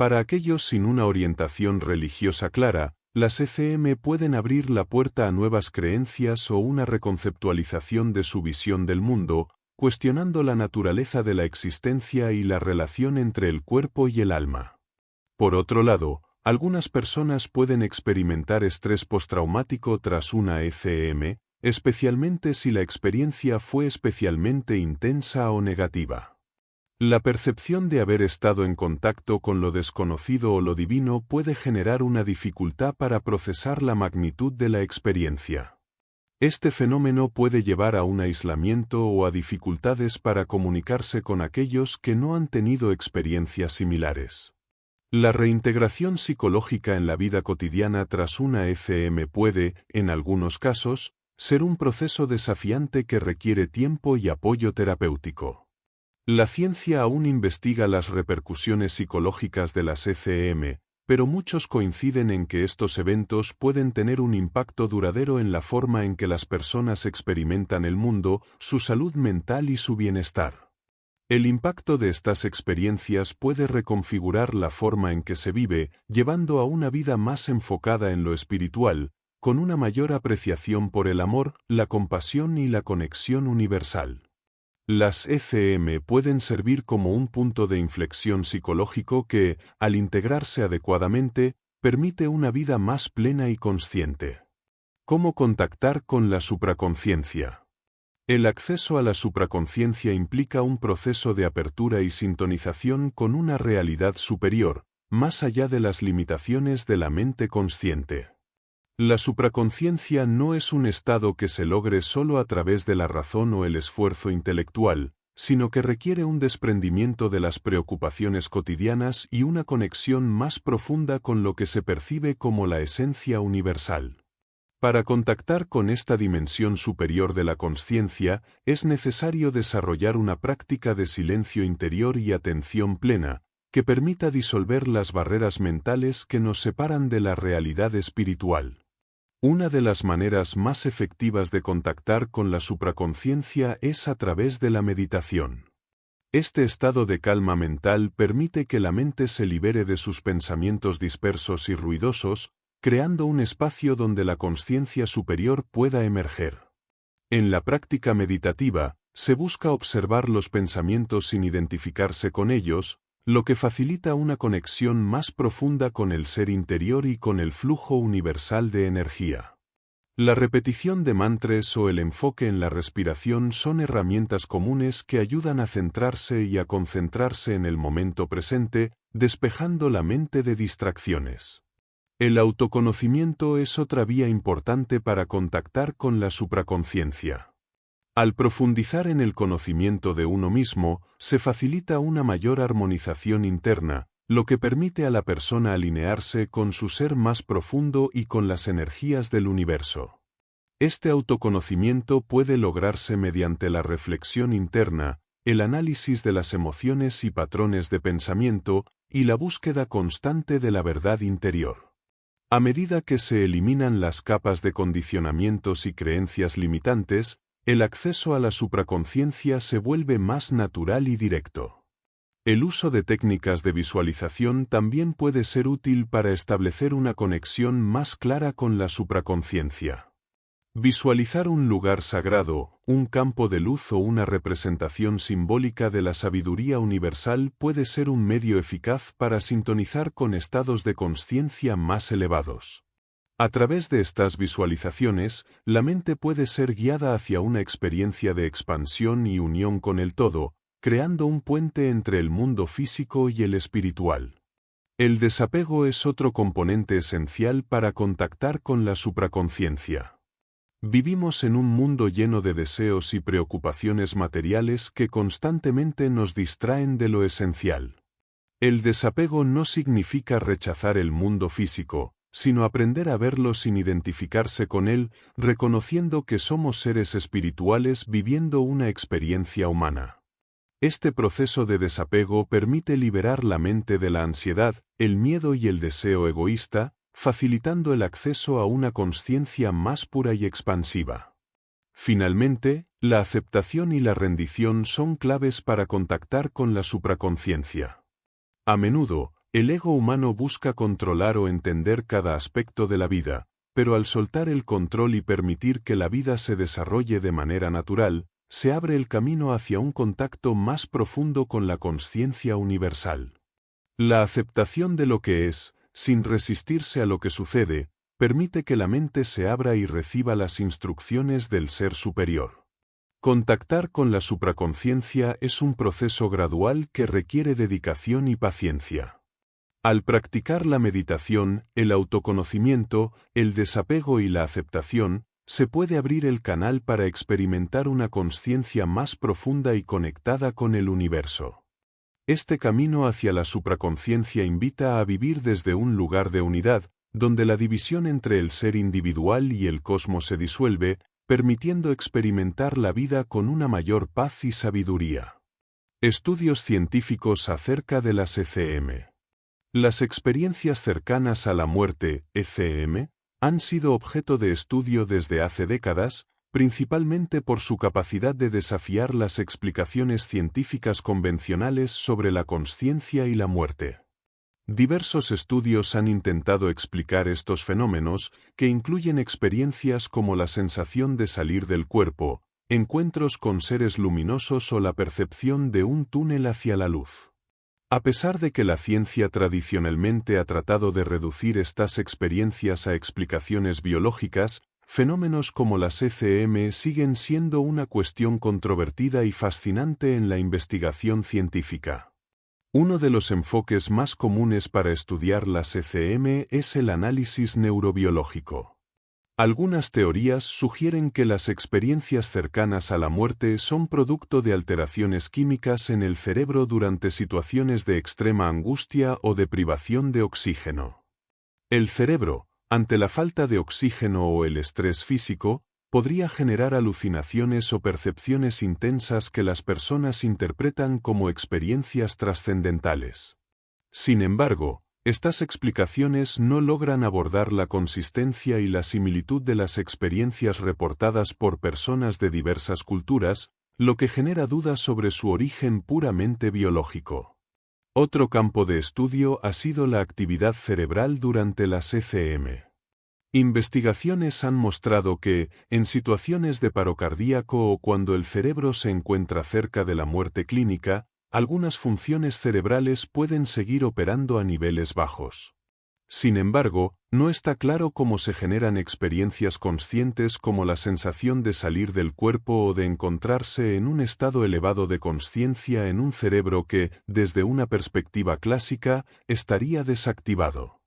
Para aquellos sin una orientación religiosa clara, las ECM pueden abrir la puerta a nuevas creencias o una reconceptualización de su visión del mundo, cuestionando la naturaleza de la existencia y la relación entre el cuerpo y el alma. Por otro lado, algunas personas pueden experimentar estrés postraumático tras una ECM, especialmente si la experiencia fue especialmente intensa o negativa. La percepción de haber estado en contacto con lo desconocido o lo divino puede generar una dificultad para procesar la magnitud de la experiencia. Este fenómeno puede llevar a un aislamiento o a dificultades para comunicarse con aquellos que no han tenido experiencias similares. La reintegración psicológica en la vida cotidiana tras una ECM puede, en algunos casos, ser un proceso desafiante que requiere tiempo y apoyo terapéutico. La ciencia aún investiga las repercusiones psicológicas de las ECM, pero muchos coinciden en que estos eventos pueden tener un impacto duradero en la forma en que las personas experimentan el mundo, su salud mental y su bienestar. El impacto de estas experiencias puede reconfigurar la forma en que se vive, llevando a una vida más enfocada en lo espiritual, con una mayor apreciación por el amor, la compasión y la conexión universal. Las ECM pueden servir como un punto de inflexión psicológico que, al integrarse adecuadamente, permite una vida más plena y consciente. ¿Cómo contactar con la supraconciencia? El acceso a la supraconciencia implica un proceso de apertura y sintonización con una realidad superior, más allá de las limitaciones de la mente consciente. La supraconciencia no es un estado que se logre solo a través de la razón o el esfuerzo intelectual, sino que requiere un desprendimiento de las preocupaciones cotidianas y una conexión más profunda con lo que se percibe como la esencia universal. Para contactar con esta dimensión superior de la consciencia, es necesario desarrollar una práctica de silencio interior y atención plena, que permita disolver las barreras mentales que nos separan de la realidad espiritual. Una de las maneras más efectivas de contactar con la supraconsciencia es a través de la meditación. Este estado de calma mental permite que la mente se libere de sus pensamientos dispersos y ruidosos, creando un espacio donde la consciencia superior pueda emerger. En la práctica meditativa, se busca observar los pensamientos sin identificarse con ellos, lo que facilita una conexión más profunda con el ser interior y con el flujo universal de energía. La repetición de mantras o el enfoque en la respiración son herramientas comunes que ayudan a centrarse y a concentrarse en el momento presente, despejando la mente de distracciones. El autoconocimiento es otra vía importante para contactar con la supraconsciencia. Al profundizar en el conocimiento de uno mismo, se facilita una mayor armonización interna, lo que permite a la persona alinearse con su ser más profundo y con las energías del universo. Este autoconocimiento puede lograrse mediante la reflexión interna, el análisis de las emociones y patrones de pensamiento, y la búsqueda constante de la verdad interior. A medida que se eliminan las capas de condicionamientos y creencias limitantes, el acceso a la supraconsciencia se vuelve más natural y directo. El uso de técnicas de visualización también puede ser útil para establecer una conexión más clara con la supraconsciencia. Visualizar un lugar sagrado, un campo de luz o una representación simbólica de la sabiduría universal puede ser un medio eficaz para sintonizar con estados de consciencia más elevados. A través de estas visualizaciones, la mente puede ser guiada hacia una experiencia de expansión y unión con el todo, creando un puente entre el mundo físico y el espiritual. El desapego es otro componente esencial para contactar con la supraconsciencia. Vivimos en un mundo lleno de deseos y preocupaciones materiales que constantemente nos distraen de lo esencial. El desapego no significa rechazar el mundo físico, sino aprender a verlo sin identificarse con él, reconociendo que somos seres espirituales viviendo una experiencia humana. Este proceso de desapego permite liberar la mente de la ansiedad, el miedo y el deseo egoísta, facilitando el acceso a una consciencia más pura y expansiva. Finalmente, la aceptación y la rendición son claves para contactar con la supraconsciencia. A menudo, el ego humano busca controlar o entender cada aspecto de la vida, pero al soltar el control y permitir que la vida se desarrolle de manera natural, se abre el camino hacia un contacto más profundo con la consciencia universal. La aceptación de lo que es, sin resistirse a lo que sucede, permite que la mente se abra y reciba las instrucciones del ser superior. Contactar con la supraconsciencia es un proceso gradual que requiere dedicación y paciencia. Al practicar la meditación, el autoconocimiento, el desapego y la aceptación, se puede abrir el canal para experimentar una consciencia más profunda y conectada con el universo. Este camino hacia la supraconsciencia invita a vivir desde un lugar de unidad, donde la división entre el ser individual y el cosmos se disuelve, permitiendo experimentar la vida con una mayor paz y sabiduría. Estudios científicos acerca de las ECM. Las experiencias cercanas a la muerte, ECM, han sido objeto de estudio desde hace décadas, principalmente por su capacidad de desafiar las explicaciones científicas convencionales sobre la consciencia y la muerte. Diversos estudios han intentado explicar estos fenómenos, que incluyen experiencias como la sensación de salir del cuerpo, encuentros con seres luminosos o la percepción de un túnel hacia la luz. A pesar de que la ciencia tradicionalmente ha tratado de reducir estas experiencias a explicaciones biológicas, fenómenos como las ECM siguen siendo una cuestión controvertida y fascinante en la investigación científica. Uno de los enfoques más comunes para estudiar las ECM es el análisis neurobiológico. Algunas teorías sugieren que las experiencias cercanas a la muerte son producto de alteraciones químicas en el cerebro durante situaciones de extrema angustia o de privación de oxígeno. El cerebro, ante la falta de oxígeno o el estrés físico, podría generar alucinaciones o percepciones intensas que las personas interpretan como experiencias trascendentales. Sin embargo, estas explicaciones no logran abordar la consistencia y la similitud de las experiencias reportadas por personas de diversas culturas, lo que genera dudas sobre su origen puramente biológico. Otro campo de estudio ha sido la actividad cerebral durante las ECM. Investigaciones han mostrado que, en situaciones de paro cardíaco o cuando el cerebro se encuentra cerca de la muerte clínica, algunas funciones cerebrales pueden seguir operando a niveles bajos. Sin embargo, no está claro cómo se generan experiencias conscientes como la sensación de salir del cuerpo o de encontrarse en un estado elevado de consciencia en un cerebro que, desde una perspectiva clásica, estaría desactivado.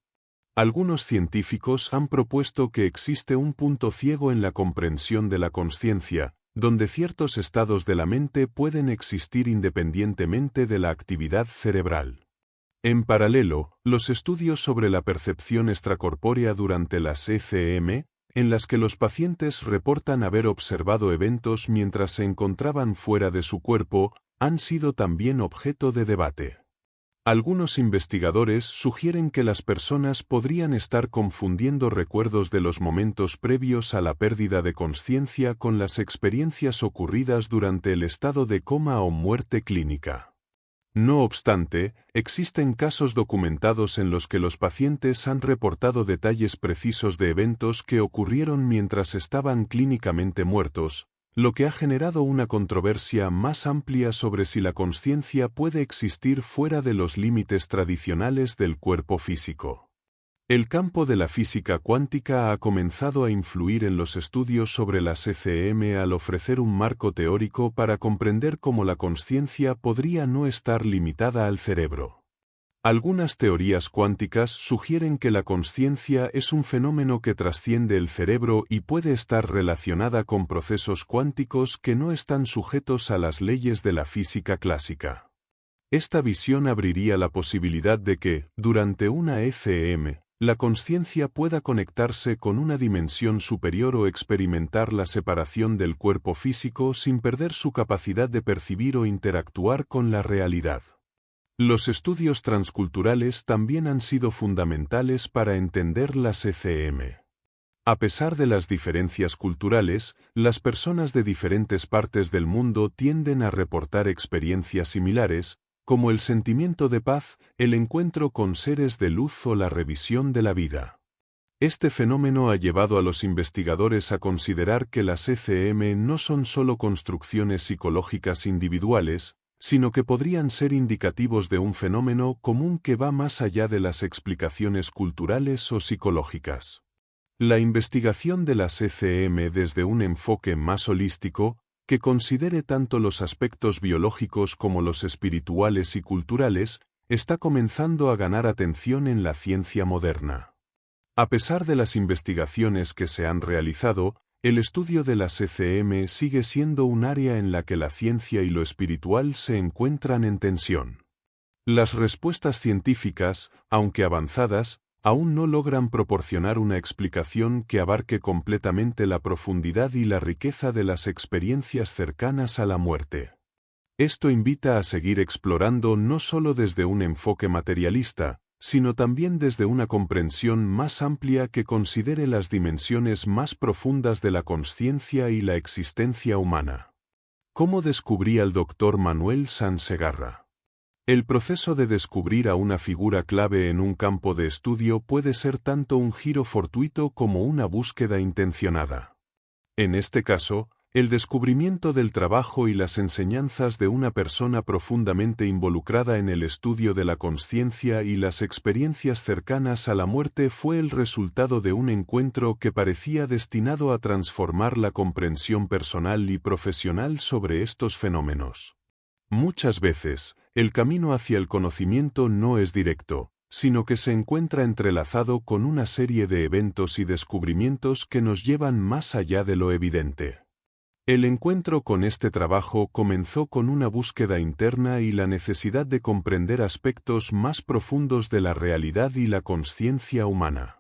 Algunos científicos han propuesto que existe un punto ciego en la comprensión de la consciencia, donde ciertos estados de la mente pueden existir independientemente de la actividad cerebral. En paralelo, los estudios sobre la percepción extracorpórea durante las ECM, en las que los pacientes reportan haber observado eventos mientras se encontraban fuera de su cuerpo, han sido también objeto de debate. Algunos investigadores sugieren que las personas podrían estar confundiendo recuerdos de los momentos previos a la pérdida de consciencia con las experiencias ocurridas durante el estado de coma o muerte clínica. No obstante, existen casos documentados en los que los pacientes han reportado detalles precisos de eventos que ocurrieron mientras estaban clínicamente muertos, lo que ha generado una controversia más amplia sobre si la consciencia puede existir fuera de los límites tradicionales del cuerpo físico. El campo de la física cuántica ha comenzado a influir en los estudios sobre las ECM al ofrecer un marco teórico para comprender cómo la consciencia podría no estar limitada al cerebro. Algunas teorías cuánticas sugieren que la consciencia es un fenómeno que trasciende el cerebro y puede estar relacionada con procesos cuánticos que no están sujetos a las leyes de la física clásica. Esta visión abriría la posibilidad de que, durante una ECM, la consciencia pueda conectarse con una dimensión superior o experimentar la separación del cuerpo físico sin perder su capacidad de percibir o interactuar con la realidad. Los estudios transculturales también han sido fundamentales para entender las ECM. A pesar de las diferencias culturales, las personas de diferentes partes del mundo tienden a reportar experiencias similares, como el sentimiento de paz, el encuentro con seres de luz o la revisión de la vida. Este fenómeno ha llevado a los investigadores a considerar que las ECM no son solo construcciones psicológicas individuales, sino que podrían ser indicativos de un fenómeno común que va más allá de las explicaciones culturales o psicológicas. La investigación de las ECM desde un enfoque más holístico, que considere tanto los aspectos biológicos como los espirituales y culturales, está comenzando a ganar atención en la ciencia moderna. A pesar de las investigaciones que se han realizado, el estudio de las ECM sigue siendo un área en la que la ciencia y lo espiritual se encuentran en tensión. Las respuestas científicas, aunque avanzadas, aún no logran proporcionar una explicación que abarque completamente la profundidad y la riqueza de las experiencias cercanas a la muerte. Esto invita a seguir explorando no solo desde un enfoque materialista, sino también desde una comprensión más amplia que considere las dimensiones más profundas de la consciencia y la existencia humana. ¿Cómo descubría el Dr. Manuel Sansegarra? El proceso de descubrir a una figura clave en un campo de estudio puede ser tanto un giro fortuito como una búsqueda intencionada. En este caso, el descubrimiento del trabajo y las enseñanzas de una persona profundamente involucrada en el estudio de la consciencia y las experiencias cercanas a la muerte fue el resultado de un encuentro que parecía destinado a transformar la comprensión personal y profesional sobre estos fenómenos. Muchas veces, el camino hacia el conocimiento no es directo, sino que se encuentra entrelazado con una serie de eventos y descubrimientos que nos llevan más allá de lo evidente. El encuentro con este trabajo comenzó con una búsqueda interna y la necesidad de comprender aspectos más profundos de la realidad y la consciencia humana.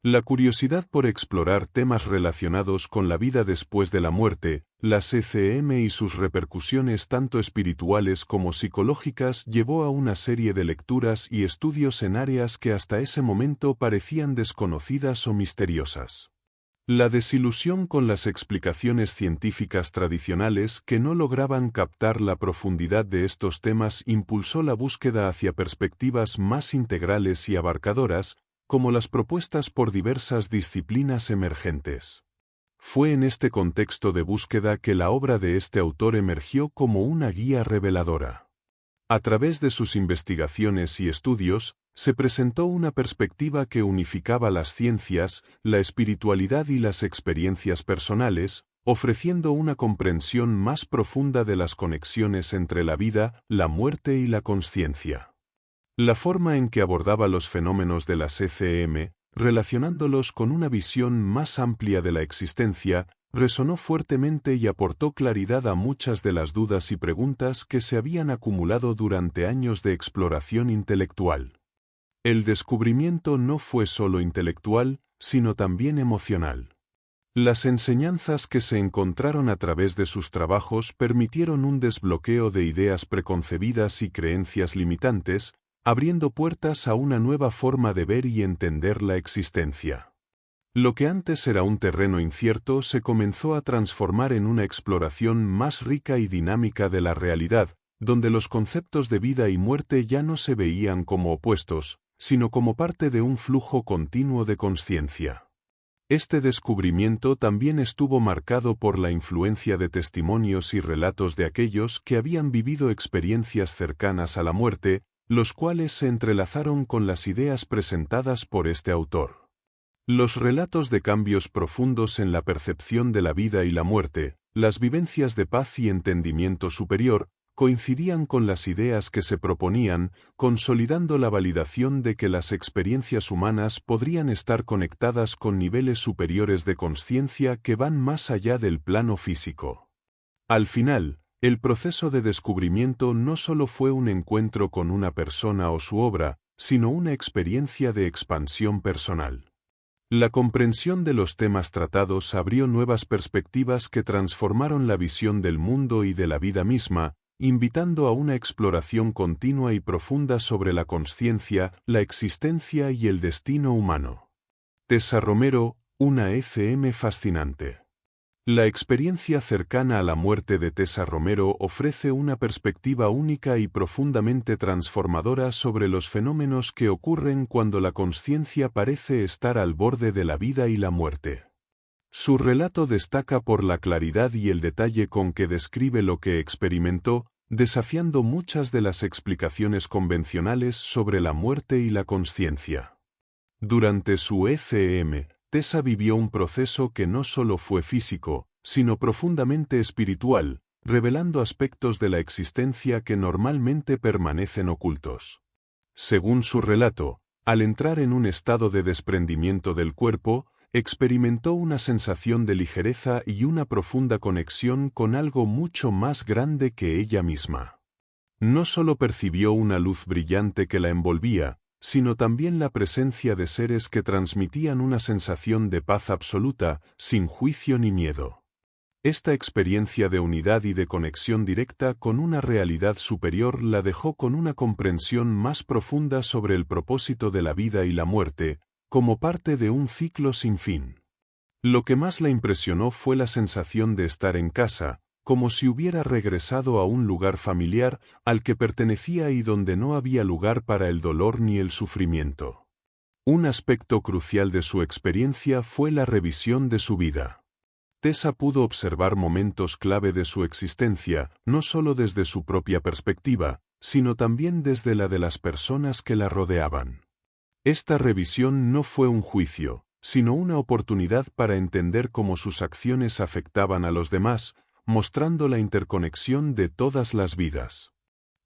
La curiosidad por explorar temas relacionados con la vida después de la muerte, las ECM y sus repercusiones tanto espirituales como psicológicas llevó a una serie de lecturas y estudios en áreas que hasta ese momento parecían desconocidas o misteriosas. La desilusión con las explicaciones científicas tradicionales que no lograban captar la profundidad de estos temas impulsó la búsqueda hacia perspectivas más integrales y abarcadoras, como las propuestas por diversas disciplinas emergentes. Fue en este contexto de búsqueda que la obra de este autor emergió como una guía reveladora. A través de sus investigaciones y estudios, se presentó una perspectiva que unificaba las ciencias, la espiritualidad y las experiencias personales, ofreciendo una comprensión más profunda de las conexiones entre la vida, la muerte y la consciencia. La forma en que abordaba los fenómenos de las ECM, relacionándolos con una visión más amplia de la existencia, resonó fuertemente y aportó claridad a muchas de las dudas y preguntas que se habían acumulado durante años de exploración intelectual. El descubrimiento no fue solo intelectual, sino también emocional. Las enseñanzas que se encontraron a través de sus trabajos permitieron un desbloqueo de ideas preconcebidas y creencias limitantes, abriendo puertas a una nueva forma de ver y entender la existencia. Lo que antes era un terreno incierto se comenzó a transformar en una exploración más rica y dinámica de la realidad, donde los conceptos de vida y muerte ya no se veían como opuestos, sino como parte de un flujo continuo de consciencia. Este descubrimiento también estuvo marcado por la influencia de testimonios y relatos de aquellos que habían vivido experiencias cercanas a la muerte, los cuales se entrelazaron con las ideas presentadas por este autor. Los relatos de cambios profundos en la percepción de la vida y la muerte, las vivencias de paz y entendimiento superior, coincidían con las ideas que se proponían, consolidando la validación de que las experiencias humanas podrían estar conectadas con niveles superiores de consciencia que van más allá del plano físico. Al final, el proceso de descubrimiento no solo fue un encuentro con una persona o su obra, sino una experiencia de expansión personal. La comprensión de los temas tratados abrió nuevas perspectivas que transformaron la visión del mundo y de la vida misma, invitando a una exploración continua y profunda sobre la consciencia, la existencia y el destino humano. Tessa Romero, una ECM fascinante. La experiencia cercana a la muerte de Tessa Romero ofrece una perspectiva única y profundamente transformadora sobre los fenómenos que ocurren cuando la consciencia parece estar al borde de la vida y la muerte. Su relato destaca por la claridad y el detalle con que describe lo que experimentó, desafiando muchas de las explicaciones convencionales sobre la muerte y la consciencia. Durante su ECM, Tessa vivió un proceso que no solo fue físico, sino profundamente espiritual, revelando aspectos de la existencia que normalmente permanecen ocultos. Según su relato, al entrar en un estado de desprendimiento del cuerpo, experimentó una sensación de ligereza y una profunda conexión con algo mucho más grande que ella misma. No solo percibió una luz brillante que la envolvía, sino también la presencia de seres que transmitían una sensación de paz absoluta, sin juicio ni miedo. Esta experiencia de unidad y de conexión directa con una realidad superior la dejó con una comprensión más profunda sobre el propósito de la vida y la muerte, como parte de un ciclo sin fin. Lo que más la impresionó fue la sensación de estar en casa, como si hubiera regresado a un lugar familiar al que pertenecía y donde no había lugar para el dolor ni el sufrimiento. Un aspecto crucial de su experiencia fue la revisión de su vida. Tessa pudo observar momentos clave de su existencia, no solo desde su propia perspectiva, sino también desde la de las personas que la rodeaban. Esta revisión no fue un juicio, sino una oportunidad para entender cómo sus acciones afectaban a los demás, mostrando la interconexión de todas las vidas.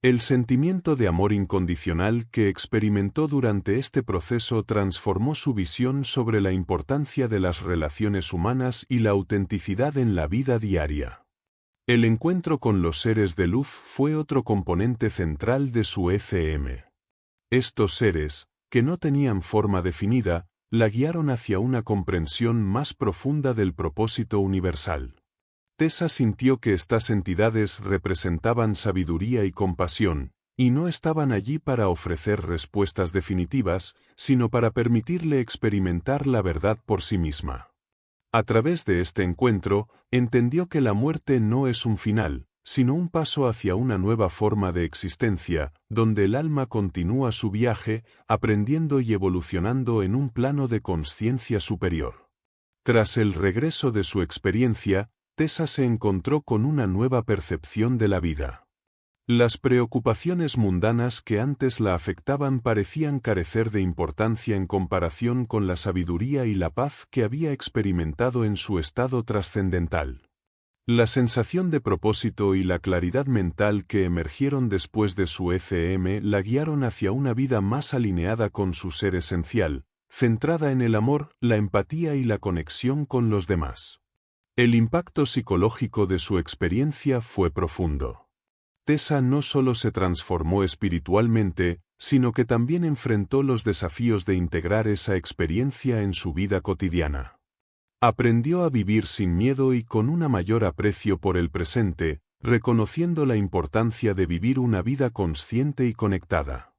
El sentimiento de amor incondicional que experimentó durante este proceso transformó su visión sobre la importancia de las relaciones humanas y la autenticidad en la vida diaria. El encuentro con los seres de luz fue otro componente central de su ECM. Estos seres, que no tenían forma definida, la guiaron hacia una comprensión más profunda del propósito universal. Tessa sintió que estas entidades representaban sabiduría y compasión, y no estaban allí para ofrecer respuestas definitivas, sino para permitirle experimentar la verdad por sí misma. A través de este encuentro, entendió que la muerte no es un final, sino un paso hacia una nueva forma de existencia, donde el alma continúa su viaje, aprendiendo y evolucionando en un plano de consciencia superior. Tras el regreso de su experiencia, Tessa se encontró con una nueva percepción de la vida. Las preocupaciones mundanas que antes la afectaban parecían carecer de importancia en comparación con la sabiduría y la paz que había experimentado en su estado trascendental. La sensación de propósito y la claridad mental que emergieron después de su ECM la guiaron hacia una vida más alineada con su ser esencial, centrada en el amor, la empatía y la conexión con los demás. El impacto psicológico de su experiencia fue profundo. Tessa no solo se transformó espiritualmente, sino que también enfrentó los desafíos de integrar esa experiencia en su vida cotidiana. Aprendió a vivir sin miedo y con un mayor aprecio por el presente, reconociendo la importancia de vivir una vida consciente y conectada.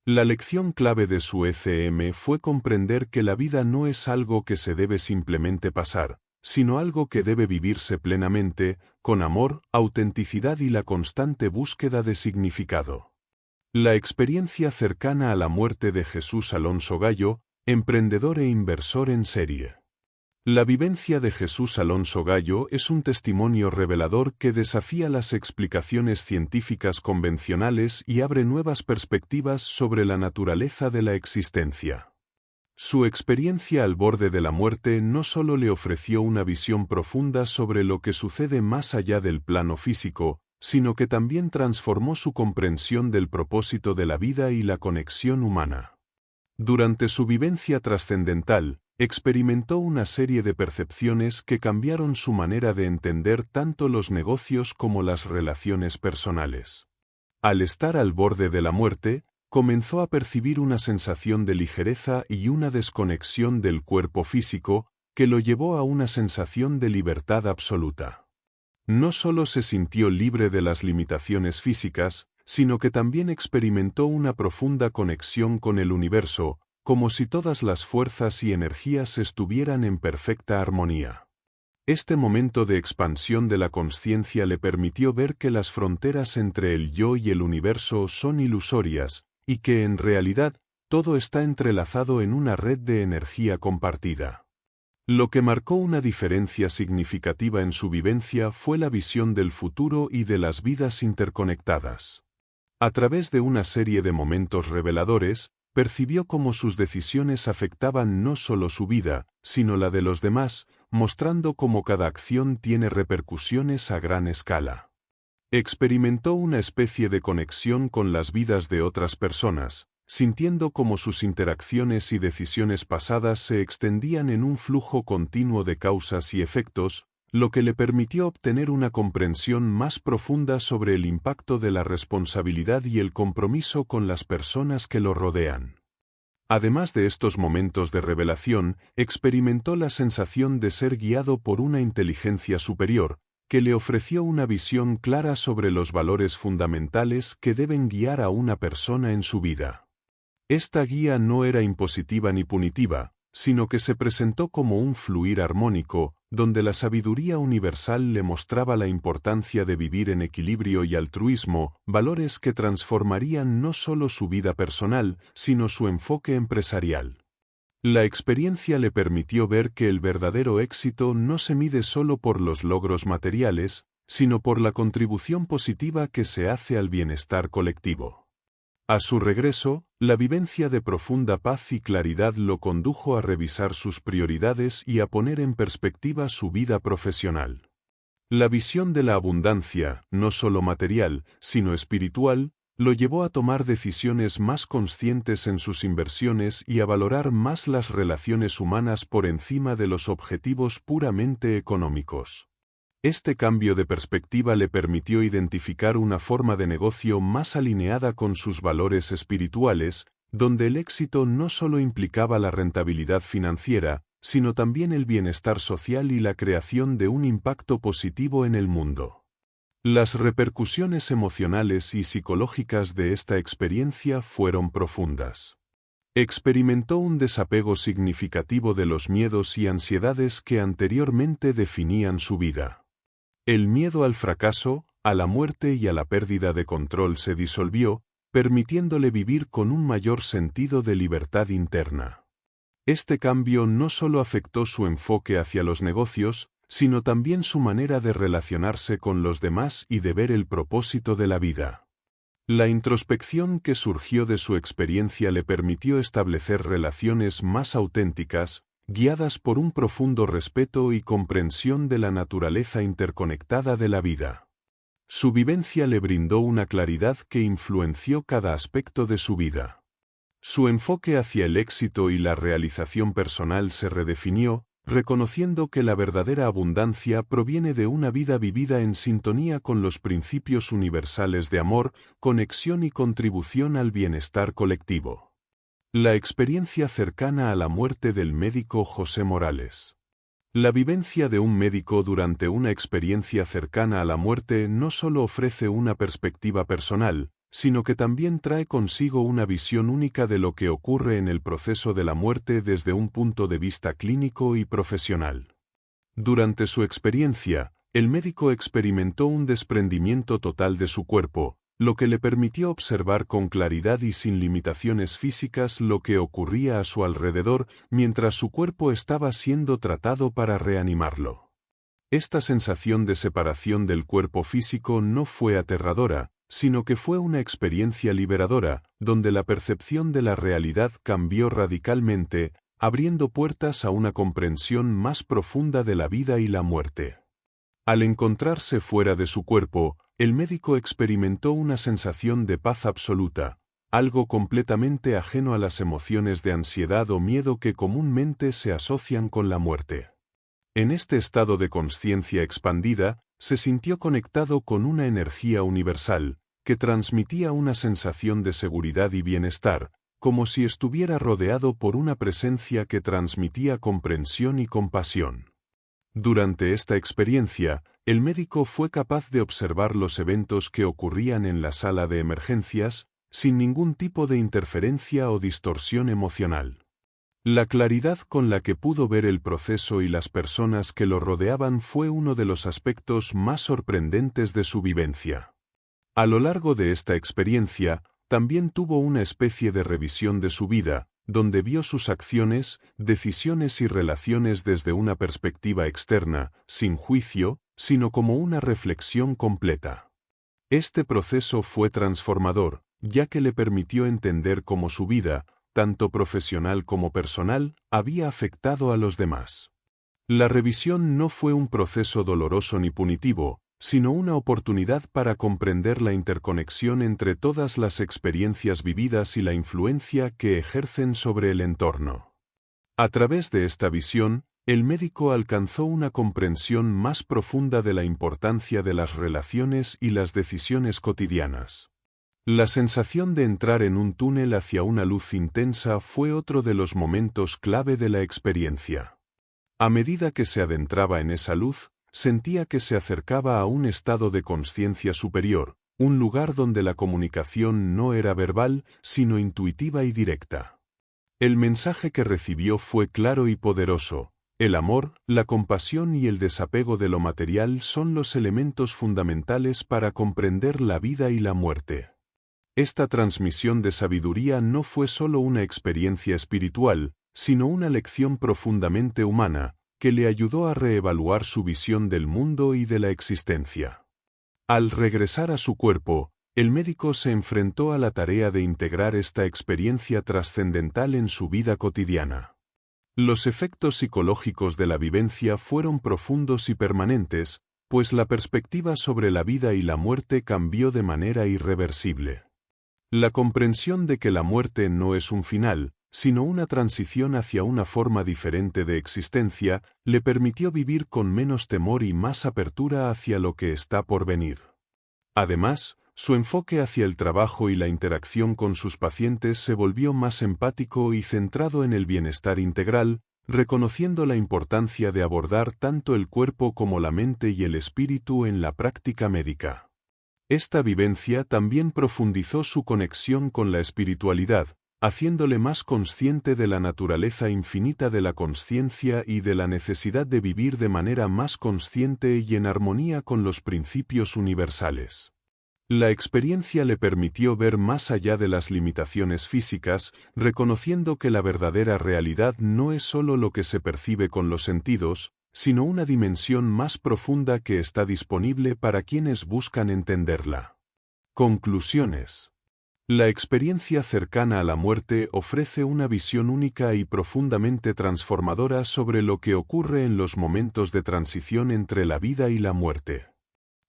La lección clave de su ECM fue comprender que la vida no es algo que se debe simplemente pasar, sino algo que debe vivirse plenamente, con amor, autenticidad y la constante búsqueda de significado. La experiencia cercana a la muerte de Jesús Alonso Gallo, emprendedor e inversor en serie. La vivencia de Jesús Alonso Gallo es un testimonio revelador que desafía las explicaciones científicas convencionales y abre nuevas perspectivas sobre la naturaleza de la existencia. Su experiencia al borde de la muerte no solo le ofreció una visión profunda sobre lo que sucede más allá del plano físico, sino que también transformó su comprensión del propósito de la vida y la conexión humana. Durante su vivencia trascendental, experimentó una serie de percepciones que cambiaron su manera de entender tanto los negocios como las relaciones personales. Al estar al borde de la muerte, comenzó a percibir una sensación de ligereza y una desconexión del cuerpo físico, que lo llevó a una sensación de libertad absoluta. No solo se sintió libre de las limitaciones físicas, sino que también experimentó una profunda conexión con el universo, como si todas las fuerzas y energías estuvieran en perfecta armonía. Este momento de expansión de la consciencia le permitió ver que las fronteras entre el yo y el universo son ilusorias, y que en realidad, todo está entrelazado en una red de energía compartida. Lo que marcó una diferencia significativa en su vivencia fue la visión del futuro y de las vidas interconectadas. A través de una serie de momentos reveladores, percibió cómo sus decisiones afectaban no solo su vida, sino la de los demás, mostrando cómo cada acción tiene repercusiones a gran escala. Experimentó una especie de conexión con las vidas de otras personas, sintiendo cómo sus interacciones y decisiones pasadas se extendían en un flujo continuo de causas y efectos, lo que le permitió obtener una comprensión más profunda sobre el impacto de la responsabilidad y el compromiso con las personas que lo rodean. Además de estos momentos de revelación, experimentó la sensación de ser guiado por una inteligencia superior, que le ofreció una visión clara sobre los valores fundamentales que deben guiar a una persona en su vida. Esta guía no era impositiva ni punitiva, sino que se presentó como un fluir armónico, donde la sabiduría universal le mostraba la importancia de vivir en equilibrio y altruismo, valores que transformarían no solo su vida personal, sino su enfoque empresarial. La experiencia le permitió ver que el verdadero éxito no se mide solo por los logros materiales, sino por la contribución positiva que se hace al bienestar colectivo. A su regreso, la vivencia de profunda paz y claridad lo condujo a revisar sus prioridades y a poner en perspectiva su vida profesional. La visión de la abundancia, no solo material, sino espiritual, lo llevó a tomar decisiones más conscientes en sus inversiones y a valorar más las relaciones humanas por encima de los objetivos puramente económicos. Este cambio de perspectiva le permitió identificar una forma de negocio más alineada con sus valores espirituales, donde el éxito no solo implicaba la rentabilidad financiera, sino también el bienestar social y la creación de un impacto positivo en el mundo. Las repercusiones emocionales y psicológicas de esta experiencia fueron profundas. Experimentó un desapego significativo de los miedos y ansiedades que anteriormente definían su vida. El miedo al fracaso, a la muerte y a la pérdida de control se disolvió, permitiéndole vivir con un mayor sentido de libertad interna. Este cambio no solo afectó su enfoque hacia los negocios, sino también su manera de relacionarse con los demás y de ver el propósito de la vida. La introspección que surgió de su experiencia le permitió establecer relaciones más auténticas, guiadas por un profundo respeto y comprensión de la naturaleza interconectada de la vida. Su vivencia le brindó una claridad que influenció cada aspecto de su vida. Su enfoque hacia el éxito y la realización personal se redefinió, reconociendo que la verdadera abundancia proviene de una vida vivida en sintonía con los principios universales de amor, conexión y contribución al bienestar colectivo. La experiencia cercana a la muerte del médico José Morales. La vivencia de un médico durante una experiencia cercana a la muerte no solo ofrece una perspectiva personal, sino que también trae consigo una visión única de lo que ocurre en el proceso de la muerte desde un punto de vista clínico y profesional. Durante su experiencia, el médico experimentó un desprendimiento total de su cuerpo, lo que le permitió observar con claridad y sin limitaciones físicas lo que ocurría a su alrededor mientras su cuerpo estaba siendo tratado para reanimarlo. Esta sensación de separación del cuerpo físico no fue aterradora, sino que fue una experiencia liberadora, donde la percepción de la realidad cambió radicalmente, abriendo puertas a una comprensión más profunda de la vida y la muerte. Al encontrarse fuera de su cuerpo, el médico experimentó una sensación de paz absoluta, algo completamente ajeno a las emociones de ansiedad o miedo que comúnmente se asocian con la muerte. En este estado de consciencia expandida, se sintió conectado con una energía universal, que transmitía una sensación de seguridad y bienestar, como si estuviera rodeado por una presencia que transmitía comprensión y compasión. Durante esta experiencia, el médico fue capaz de observar los eventos que ocurrían en la sala de emergencias, sin ningún tipo de interferencia o distorsión emocional. La claridad con la que pudo ver el proceso y las personas que lo rodeaban fue uno de los aspectos más sorprendentes de su vivencia. A lo largo de esta experiencia, también tuvo una especie de revisión de su vida, donde vio sus acciones, decisiones y relaciones desde una perspectiva externa, sin juicio, sino como una reflexión completa. Este proceso fue transformador, ya que le permitió entender cómo su vida, tanto profesional como personal, había afectado a los demás. La revisión no fue un proceso doloroso ni punitivo, sino una oportunidad para comprender la interconexión entre todas las experiencias vividas y la influencia que ejercen sobre el entorno. A través de esta visión, el médico alcanzó una comprensión más profunda de la importancia de las relaciones y las decisiones cotidianas. La sensación de entrar en un túnel hacia una luz intensa fue otro de los momentos clave de la experiencia. A medida que se adentraba en esa luz, sentía que se acercaba a un estado de conciencia superior, un lugar donde la comunicación no era verbal, sino intuitiva y directa. El mensaje que recibió fue claro y poderoso. El amor, la compasión y el desapego de lo material son los elementos fundamentales para comprender la vida y la muerte. Esta transmisión de sabiduría no fue solo una experiencia espiritual, sino una lección profundamente humana, que le ayudó a reevaluar su visión del mundo y de la existencia. Al regresar a su cuerpo, el médico se enfrentó a la tarea de integrar esta experiencia trascendental en su vida cotidiana. Los efectos psicológicos de la vivencia fueron profundos y permanentes, pues la perspectiva sobre la vida y la muerte cambió de manera irreversible. La comprensión de que la muerte no es un final, sino una transición hacia una forma diferente de existencia, le permitió vivir con menos temor y más apertura hacia lo que está por venir. Además, su enfoque hacia el trabajo y la interacción con sus pacientes se volvió más empático y centrado en el bienestar integral, reconociendo la importancia de abordar tanto el cuerpo como la mente y el espíritu en la práctica médica. Esta vivencia también profundizó su conexión con la espiritualidad, haciéndole más consciente de la naturaleza infinita de la consciencia y de la necesidad de vivir de manera más consciente y en armonía con los principios universales. La experiencia le permitió ver más allá de las limitaciones físicas, reconociendo que la verdadera realidad no es solo lo que se percibe con los sentidos, sino una dimensión más profunda que está disponible para quienes buscan entenderla. Conclusiones. La experiencia cercana a la muerte ofrece una visión única y profundamente transformadora sobre lo que ocurre en los momentos de transición entre la vida y la muerte.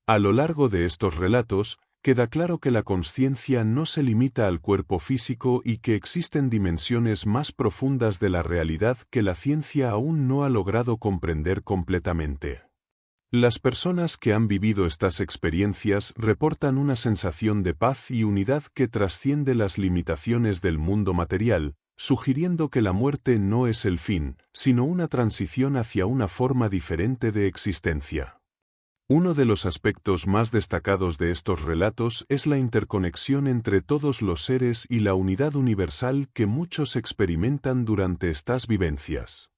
A lo largo de estos relatos, queda claro que la consciencia no se limita al cuerpo físico y que existen dimensiones más profundas de la realidad que la ciencia aún no ha logrado comprender completamente. Las personas que han vivido estas experiencias reportan una sensación de paz y unidad que trasciende las limitaciones del mundo material, sugiriendo que la muerte no es el fin, sino una transición hacia una forma diferente de existencia. Uno de los aspectos más destacados de estos relatos es la interconexión entre todos los seres y la unidad universal que muchos experimentan durante estas vivencias.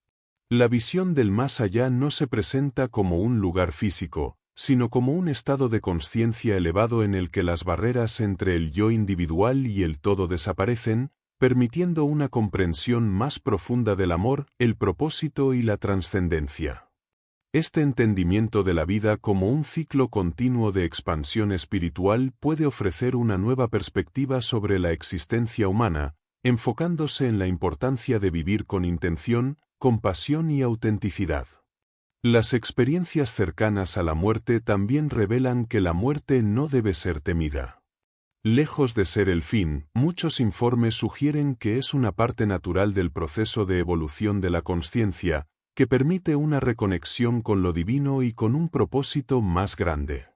La visión del más allá no se presenta como un lugar físico, sino como un estado de consciencia elevado en el que las barreras entre el yo individual y el todo desaparecen, permitiendo una comprensión más profunda del amor, el propósito y la trascendencia. Este entendimiento de la vida como un ciclo continuo de expansión espiritual puede ofrecer una nueva perspectiva sobre la existencia humana, enfocándose en la importancia de vivir con intención, compasión y autenticidad. Las experiencias cercanas a la muerte también revelan que la muerte no debe ser temida. Lejos de ser el fin, muchos informes sugieren que es una parte natural del proceso de evolución de la consciencia, que permite una reconexión con lo divino y con un propósito más grande.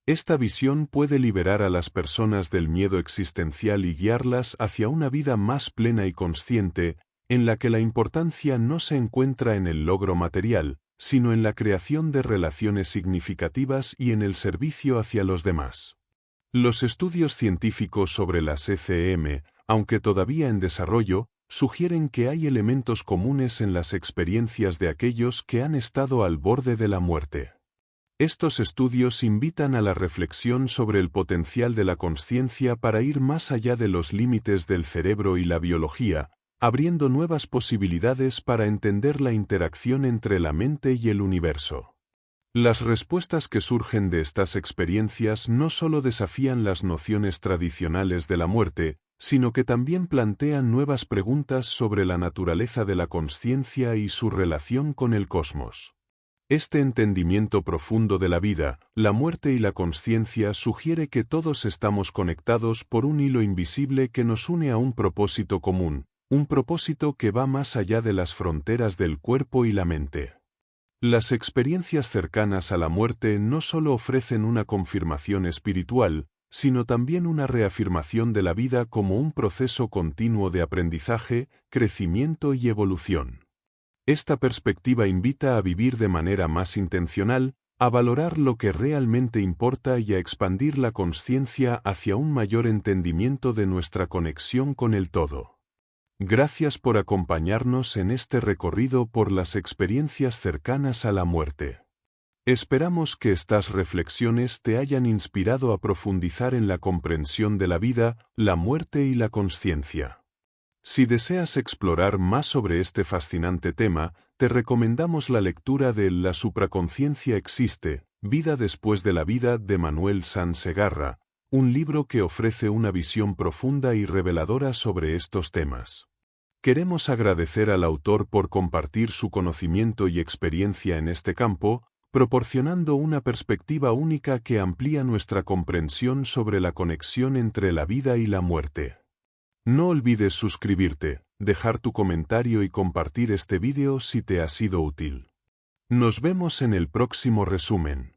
Esta visión puede liberar a las personas del miedo existencial y guiarlas hacia una vida más plena y consciente, en la que la importancia no se encuentra en el logro material, sino en la creación de relaciones significativas y en el servicio hacia los demás. Los estudios científicos sobre las ECM, aunque todavía en desarrollo, sugieren que hay elementos comunes en las experiencias de aquellos que han estado al borde de la muerte. Estos estudios invitan a la reflexión sobre el potencial de la consciencia para ir más allá de los límites del cerebro y la biología, abriendo nuevas posibilidades para entender la interacción entre la mente y el universo. Las respuestas que surgen de estas experiencias no solo desafían las nociones tradicionales de la muerte, sino que también plantean nuevas preguntas sobre la naturaleza de la consciencia y su relación con el cosmos. Este entendimiento profundo de la vida, la muerte y la consciencia sugiere que todos estamos conectados por un hilo invisible que nos une a un propósito común, un propósito que va más allá de las fronteras del cuerpo y la mente. Las experiencias cercanas a la muerte no solo ofrecen una confirmación espiritual, sino también una reafirmación de la vida como un proceso continuo de aprendizaje, crecimiento y evolución. Esta perspectiva invita a vivir de manera más intencional, a valorar lo que realmente importa y a expandir la consciencia hacia un mayor entendimiento de nuestra conexión con el todo. Gracias por acompañarnos en este recorrido por las experiencias cercanas a la muerte. Esperamos que estas reflexiones te hayan inspirado a profundizar en la comprensión de la vida, la muerte y la consciencia. Si deseas explorar más sobre este fascinante tema, te recomendamos la lectura de La supraconciencia existe, vida después de la vida de Manuel Sanz Segarra, un libro que ofrece una visión profunda y reveladora sobre estos temas. Queremos agradecer al autor por compartir su conocimiento y experiencia en este campo, proporcionando una perspectiva única que amplía nuestra comprensión sobre la conexión entre la vida y la muerte. No olvides suscribirte, dejar tu comentario y compartir este vídeo si te ha sido útil. Nos vemos en el próximo resumen.